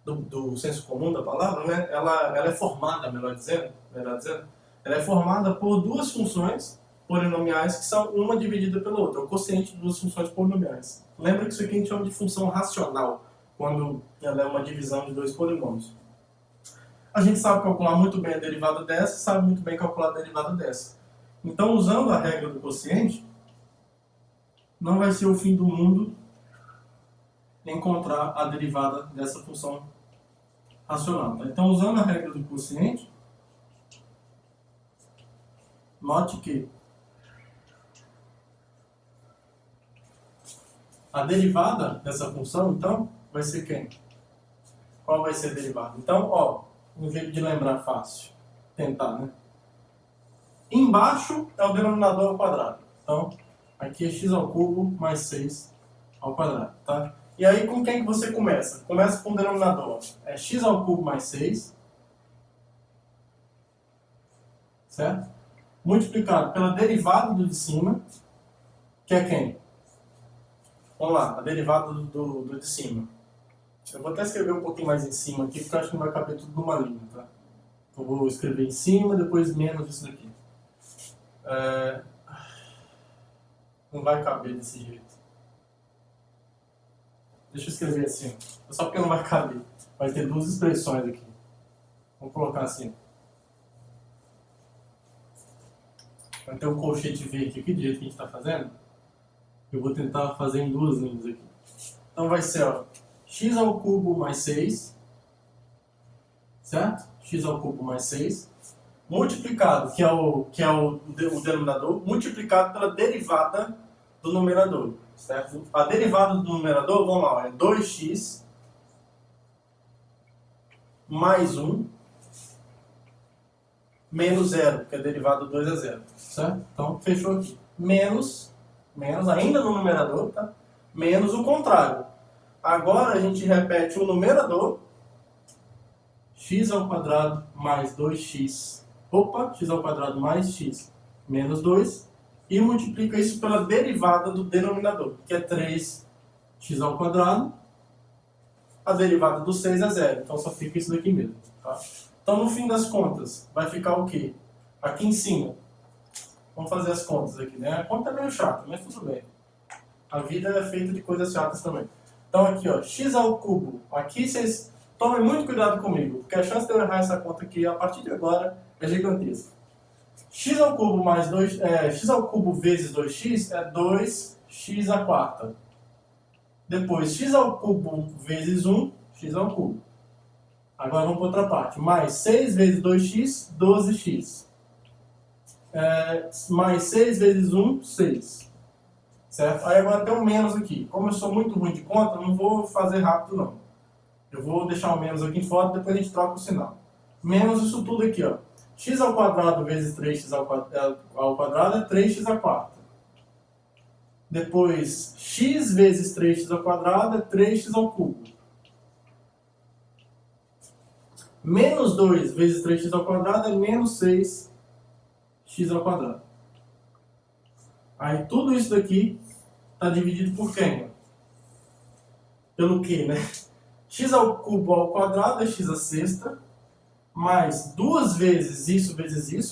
Speaker 1: do senso comum da palavra, né? Ela é formada, melhor dizendo, ela é formada por duas funções polinomiais que são uma dividida pela outra, o quociente de duas funções polinomiais. Lembra que isso aqui a gente chama de função racional, quando ela é uma divisão de dois polinômios. A gente sabe calcular muito bem a derivada dessa, sabe muito bem calcular a derivada dessa. Então, usando a regra do quociente, não vai ser o fim do mundo encontrar a derivada dessa função racional. Tá? Então, usando a regra do quociente, note que a derivada dessa função, então, vai ser quem? Qual vai ser a derivada? Então, ó, um jeito de lembrar fácil. Tentar, né? Embaixo é o denominador ao quadrado. Então, aqui é x ao cubo mais 6 ao quadrado, tá? E aí, com quem que você começa? Começa com o denominador. É x ao cubo mais 6, certo? Multiplicado pela derivada do de cima, que é quem? Vamos lá, a derivada do de cima. Eu vou até escrever um pouquinho mais em cima aqui, porque eu acho que não vai caber tudo numa linha, tá? Eu vou escrever em cima, depois menos isso daqui. Não vai caber desse jeito. Deixa eu escrever assim. Só porque não vai caber. Vai ter duas expressões aqui. Vamos colocar assim. Vai ter um colchete verde aqui, do jeito que a gente está fazendo. Eu vou tentar fazer em duas linhas aqui. Então vai ser, ó, x ao cubo mais 6, certo? X ao cubo mais 6, multiplicado, que é o denominador, multiplicado pela derivada do numerador, certo? A derivada do numerador, vamos lá, é 2x mais 1 menos 0, que é a derivada do 2 é 0, certo? Então, fechou aqui. Menos, ainda no numerador, tá? Menos o contrário. Agora a gente repete o numerador, x ao quadrado mais 2x, x ao quadrado mais x menos 2, e multiplica isso pela derivada do denominador, que é 3x ao quadrado, a derivada do 6 é 0, então só fica isso daqui mesmo, tá? Então, no fim das contas, vai ficar o quê? Aqui em cima, vamos fazer as contas aqui, né? A conta é meio chata, mas tudo bem. A vida é feita de coisas chatas também. Então aqui, ó, x ao cubo. Aqui vocês tomem muito cuidado comigo, porque a chance de eu errar essa conta aqui, a partir de agora, é gigantesca. X ao cubo mais 2, x ao cubo vezes 2x é 2x à quarta. Depois, x ao cubo vezes 1, x ao cubo. Agora vamos para outra parte. Mais 6 vezes 2x, 12x. Mais 6 vezes 1, 6. Certo? Aí agora tem um menos aqui. Como eu sou muito ruim de conta, não vou fazer rápido não. Eu vou deixar o menos aqui em foto, depois a gente troca o sinal. Menos isso tudo aqui, ó. X ao quadrado vezes 3x ao quadrado é 3x à quarta. Depois, x vezes 3x ao quadrado é 3x ao cubo. Menos 2 vezes 3x ao quadrado é menos 6x ao quadrado. Aí tudo isso daqui está dividido por quem? Pelo quê, né? X ao cubo ao quadrado é x à sexta, mais 2 vezes isso,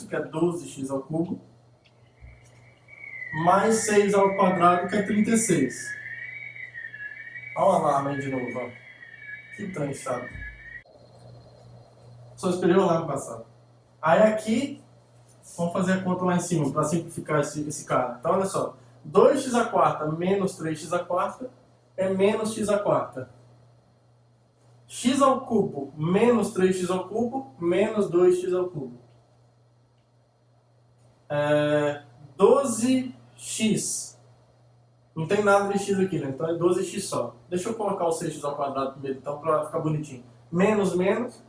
Speaker 1: que é 12x ao cubo, mais 6 ao quadrado, que é 36. Olha o alarme aí de novo, ó. Que trem chato. Só esperei o alarme passar. Aí aqui, vamos fazer a conta lá em cima, para simplificar esse cara. Então, olha só. 2x à quarta menos 3x à quarta é menos x à quarta. X ao cubo menos 3x ao cubo menos 2x ao cubo. 12x. Não tem nada de x aqui, né? Então é 12x só. Deixa eu colocar o 6x ao quadrado primeiro, então, para ficar bonitinho. Menos,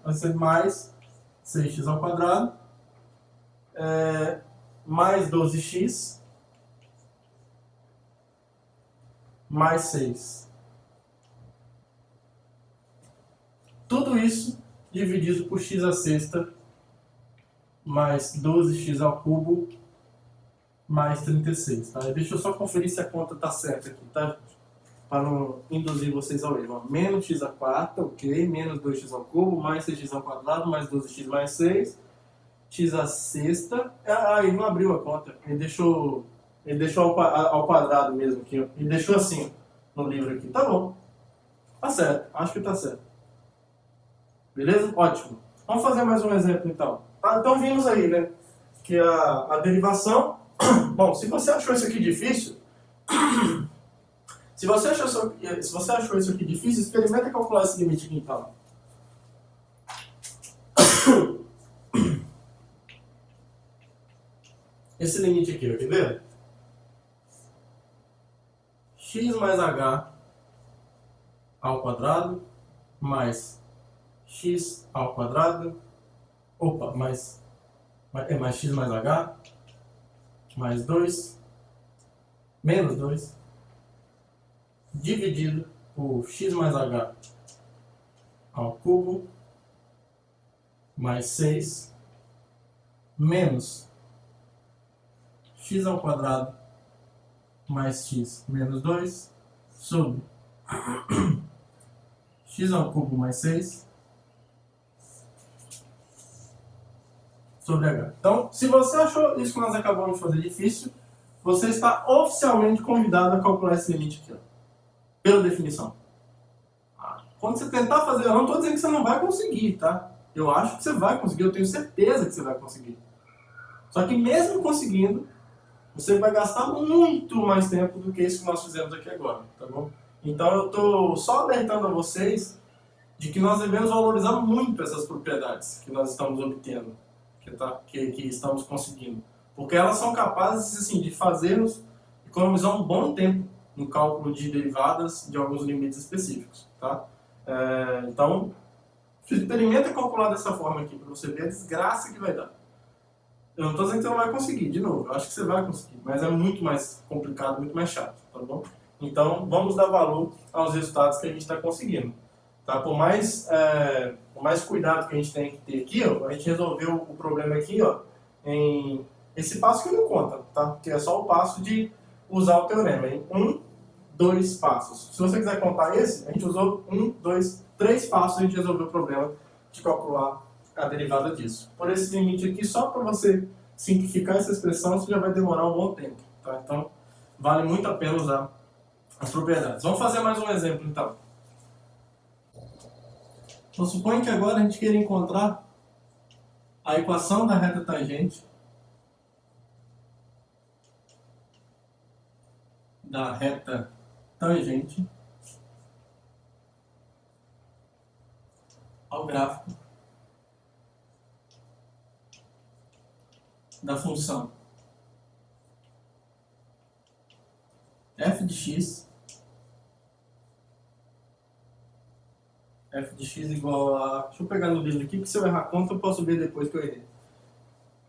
Speaker 1: vai ser mais 6x ao quadrado. Mais 12x. Mais 6. Tudo isso dividido por x à sexta mais 12x ao cubo mais 36, tá? Deixa eu só conferir se a conta tá certa aqui, tá? Para não induzir vocês ao erro. Menos x à quarta, ok. Menos 2x ao cubo, mais 6x ao quadrado, mais 12x mais 6. X à sexta. Ele não abriu a conta. Ele deixou ao quadrado mesmo aqui, ó. Ele deixou assim no livro aqui. Tá bom. Tá certo. Acho que tá certo. Beleza? Ótimo. Vamos fazer mais um exemplo então. Tá? Então vimos aí, né? Que a derivação... Bom, se você achou isso aqui difícil... Se você achou isso aqui difícil, experimenta calcular esse limite aqui então. Esse limite aqui, quer ver? X mais h ao quadrado mais x ao quadrado, mais x mais h, mais 2, menos 2, dividido por x mais h ao cubo, mais 6, menos x ao quadrado, mais x menos 2, sobre x ao cubo mais 6, sobre h. Então, se você achou isso que nós acabamos de fazer difícil, você está oficialmente convidado a calcular esse limite aqui, ó, pela definição. Quando você tentar fazer, eu não estou dizendo que você não vai conseguir, tá? Eu acho que você vai conseguir, eu tenho certeza que você vai conseguir. Só que mesmo conseguindo, você vai gastar muito mais tempo do que isso que nós fizemos aqui agora, tá bom? Então eu estou só alertando a vocês de que nós devemos valorizar muito essas propriedades que nós estamos obtendo, que estamos conseguindo. Porque elas são capazes, assim, de fazermos economizar um bom tempo no cálculo de derivadas de alguns limites específicos, tá? Então, experimenta calcular dessa forma aqui, para você ver a desgraça que vai dar. Eu não estou dizendo que você não vai conseguir, de novo, eu acho que você vai conseguir, mas é muito mais complicado, muito mais chato, tá bom? Então, vamos dar valor aos resultados que a gente está conseguindo. Tá? Por mais cuidado que a gente tem que ter aqui, ó, a gente resolveu o problema aqui, ó, em esse passo que não conta, tá? Que é só o passo de usar o teorema, em 1, 2 passos. Se você quiser contar esse, a gente usou 1, 2, 3 passos e a gente resolveu o problema de calcular a derivada disso. Por esse limite aqui, só para você simplificar essa expressão, você já vai demorar um bom tempo, tá? Então, vale muito a pena usar as propriedades. Vamos fazer mais um exemplo, então. Então, suponha que agora a gente queira encontrar a equação da reta tangente ao gráfico da função f de x igual a... Deixa eu pegar no livro aqui, porque se eu errar a conta eu posso ver depois que eu errei.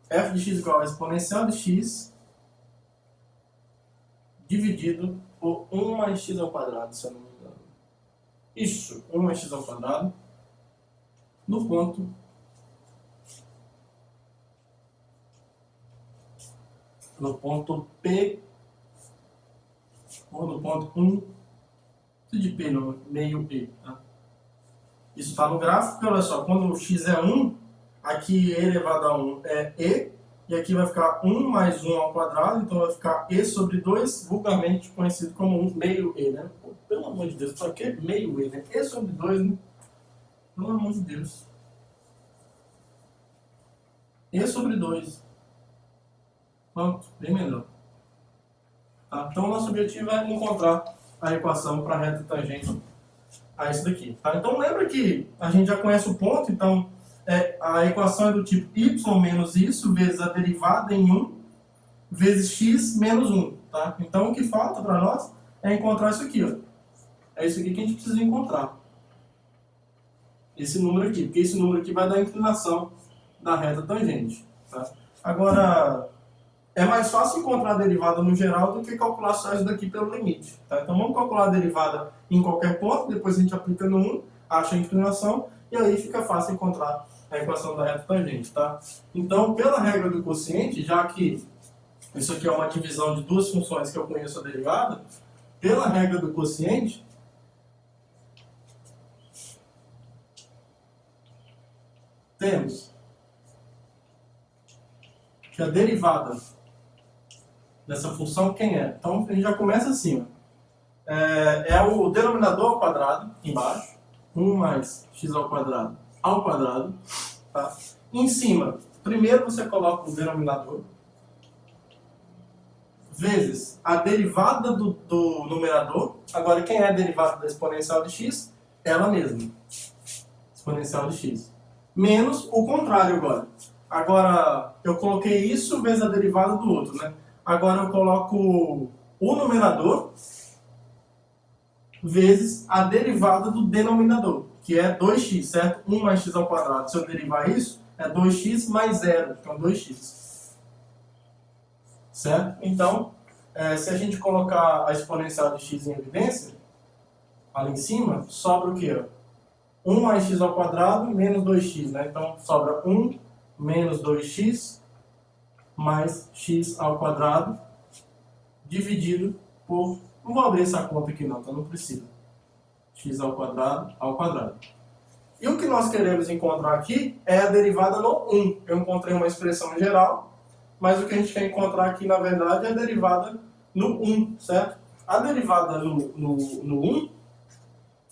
Speaker 1: F de x igual a exponencial de x dividido por 1 mais x ao quadrado, se eu não me engano. Isso, 1 mais x ao quadrado no ponto P ou no ponto 1 de P, no meio P, tá? Isso está no gráfico, olha só, quando o x é 1, aqui e elevado a 1 é e, e aqui vai ficar 1 mais 1 ao quadrado, então vai ficar e sobre 2, vulgarmente conhecido como 1 meio e, né? Pô, pelo amor de Deus, para que meio e, né? E sobre 2, né? Pelo amor de Deus. E sobre 2. Pronto, bem melhor. Tá? Então, o nosso objetivo é encontrar a equação para a reta tangente a isso daqui. Tá? Então, lembra que a gente já conhece o ponto, então a equação é do tipo y menos isso vezes a derivada em 1 vezes x menos 1. Tá? Então, o que falta para nós é encontrar isso aqui. Ó. É isso aqui que a gente precisa encontrar. Esse número aqui, porque esse número aqui vai dar a inclinação da reta tangente. Tá? Agora, é mais fácil encontrar a derivada no geral do que calcular só isso daqui pelo limite. Tá? Então vamos calcular a derivada em qualquer ponto, depois a gente aplica no 1, acha a inclinação, e aí fica fácil encontrar a equação da reta tangente. Tá? Então, pela regra do quociente, já que isso aqui é uma divisão de duas funções que eu conheço a derivada, pela regra do quociente, temos que a derivada dessa função, quem é? Então, a gente já começa assim, ó. É o denominador ao quadrado, embaixo, 1 mais x ao quadrado, tá? Em cima, primeiro você coloca o denominador, vezes a derivada do numerador. Agora, quem é a derivada da exponencial de x? Ela mesma, exponencial de x. Menos o contrário agora. Agora, eu coloquei isso vezes a derivada do outro, né? Agora eu coloco o numerador vezes a derivada do denominador, que é 2x, certo? 1 mais x ao quadrado. Se eu derivar isso, é 2x mais 0, então 2x. Certo? Então, se a gente colocar a exponencial de x em evidência, ali em cima, sobra o quê? 1 mais x ao quadrado menos 2x, né? Então, sobra 1 menos 2x mais x ao quadrado dividido por... Não vou abrir essa conta aqui não, então não precisa. X ao quadrado. E o que nós queremos encontrar aqui é a derivada no 1. Eu encontrei uma expressão geral, mas o que a gente quer encontrar aqui, na verdade, é a derivada no 1, certo? A derivada no 1,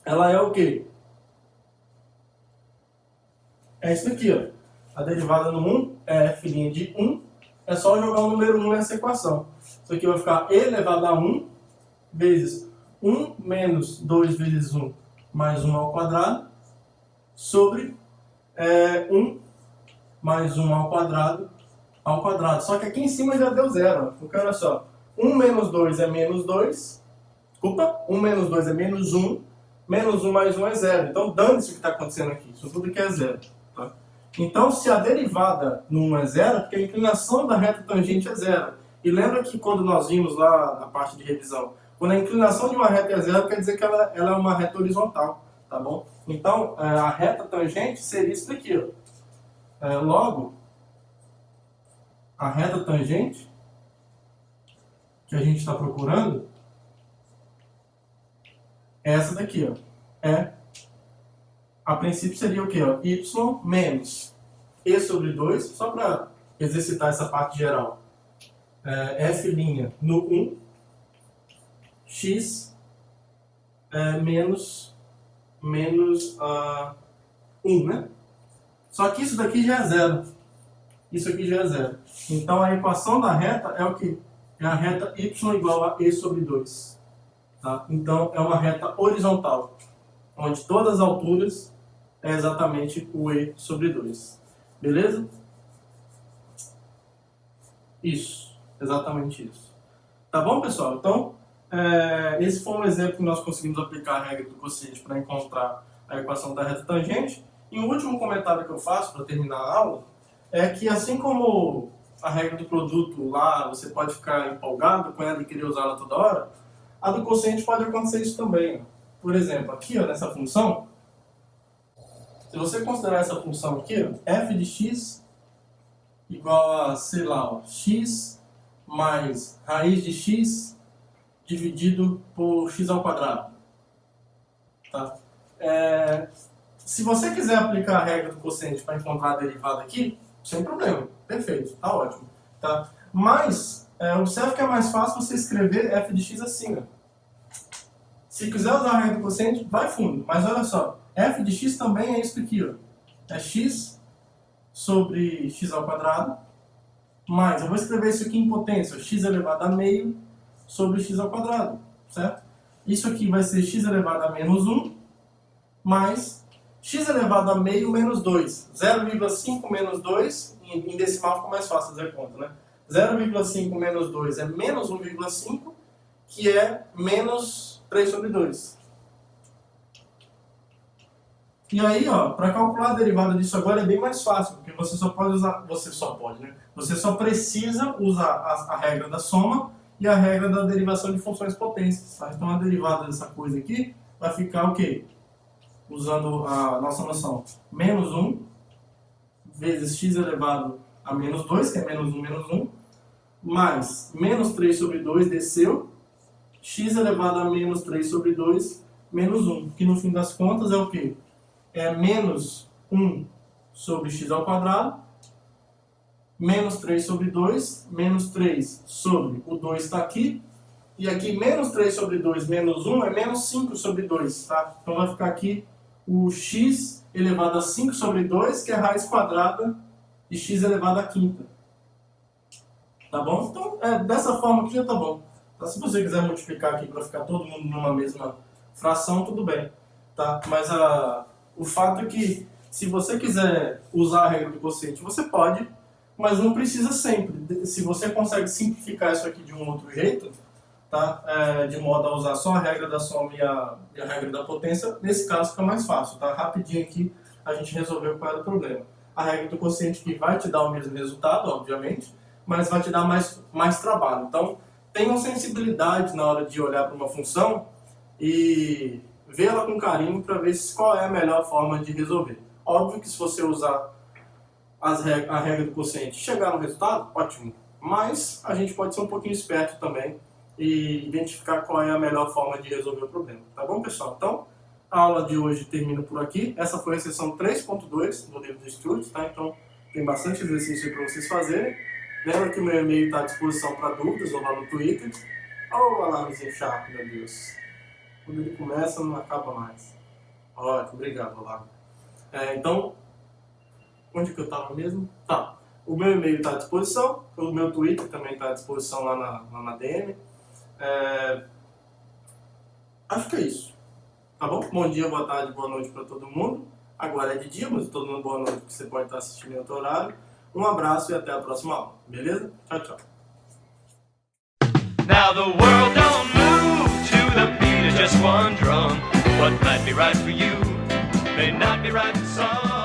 Speaker 1: ela é o quê? É isso aqui, ó. A derivada no 1 é f' de 1. É só jogar o número 1 nessa equação. Isso aqui vai ficar e elevado a 1 vezes 1 menos 2 vezes 1 mais 1 ao quadrado sobre 1 mais 1 ao quadrado. Só que aqui em cima já deu zero. Porque olha só, 1 menos 2 é menos 2. Desculpa, 1 menos 2 é menos 1. Menos 1 mais 1 é zero. Então dane-se o que está acontecendo aqui. Isso tudo aqui é zero. Tá? Então se a derivada no 1 é zero, é porque a inclinação da reta tangente é zero. E lembra que quando nós vimos lá na parte de revisão, quando a inclinação de uma reta é zero, quer dizer que ela é uma reta horizontal. Tá bom? Então a reta tangente seria isso daqui. Ó. Logo, a reta tangente que a gente está procurando é essa daqui, ó. A princípio seria o quê? Ó? Y menos E sobre 2, só para exercitar essa parte geral. F' no 1, x menos 1, né? Só que isso daqui já é zero. Isso aqui já é zero. Então a equação da reta é o quê? É a reta y igual a E sobre 2. Tá? Então é uma reta horizontal, onde todas as alturas é exatamente o E sobre 2. Beleza? Isso. Exatamente isso. Tá bom, pessoal? Então, esse foi um exemplo que nós conseguimos aplicar a regra do quociente para encontrar a equação da reta tangente. E o último comentário que eu faço para terminar a aula é que, assim como a regra do produto lá, você pode ficar empolgado com ela e querer usá-la toda hora, a do quociente pode acontecer isso também. Por exemplo, aqui ó, nessa função, se você considerar essa função aqui, ó, f de x igual a, sei lá, ó, x mais raiz de x dividido por x ao quadrado. Tá? Se você quiser aplicar a regra do quociente para encontrar a derivada aqui, sem problema, perfeito, tá ótimo. Tá? Mas, observe que é mais fácil você escrever f de x assim. Ó. Se quiser usar a regra do quociente, vai fundo. Mas olha só, f de x também é isso aqui. Ó. É x sobre x ao quadrado, mais, eu vou escrever isso aqui em potência, x elevado a meio sobre x ao quadrado, certo? Isso aqui vai ser x elevado a menos 1, mais x elevado a meio menos 2. 0,5 menos 2, em decimal fica mais fácil fazer conta, né? 0,5 menos 2 é menos 1,5, que é menos 3 sobre 2. E aí, ó, para calcular a derivada disso agora é bem mais fácil, porque você só precisa usar a regra da soma e a regra da derivação de funções potências. Tá? Então a derivada dessa coisa aqui vai ficar o quê? Usando a nossa noção, menos 1 vezes x elevado a menos 2, que é menos 1, mais menos 3 sobre 2 desceu, x elevado a menos 3 sobre 2, menos 1, que no fim das contas é o quê? É menos 1 sobre x ao quadrado, menos 3 sobre 2, menos 3 sobre o 2 está aqui, e aqui menos 3 sobre 2 menos 1 é menos 5 sobre 2, tá? Então vai ficar aqui o x elevado a 5 sobre 2, que é a raiz quadrada de x elevado a quinta. Tá bom? Então, dessa forma aqui já tá bom. Tá? Se você quiser multiplicar aqui para ficar todo mundo numa mesma fração, tudo bem. Tá? Mas o fato é que, se você quiser usar a regra do quociente, você pode, mas não precisa sempre. Se você consegue simplificar isso aqui de um outro jeito, tá? De modo a usar só a regra da soma e a regra da potência, nesse caso fica mais fácil. Tá? Rapidinho aqui a gente resolveu qual era o problema. A regra do quociente que vai te dar o mesmo resultado, obviamente, mas vai te dar mais trabalho. Então, tenham sensibilidade na hora de olhar para uma função e vê-la com carinho para ver qual é a melhor forma de resolver. Óbvio que se você usar a regra do quociente e chegar no resultado, ótimo. Mas a gente pode ser um pouquinho esperto também e identificar qual é a melhor forma de resolver o problema. Tá bom, pessoal? Então, A aula de hoje termina por aqui. Essa foi a sessão 3.2 do livro de estudos, tá? Então tem bastante exercício para vocês fazerem. Lembra que o meu e-mail está à disposição para dúvidas ou lá no Twitter. Olha o alarmezinho chato, meu Deus. Quando ele começa, não acaba mais. Ótimo, obrigado, Olavo. Então, onde que eu estava mesmo? Tá. O meu e-mail está à disposição, o meu Twitter também está à disposição lá na DM. Acho que é isso. Tá bom? Bom dia, boa tarde, boa noite para todo mundo. Agora é de dia, mas todo mundo boa noite, porque você pode estar assistindo em outro horário. Um abraço e até a próxima aula. Beleza? Tchau, tchau.
Speaker 3: Now the world don't move to the beat of just one drum. What might be right for you may not be right for some.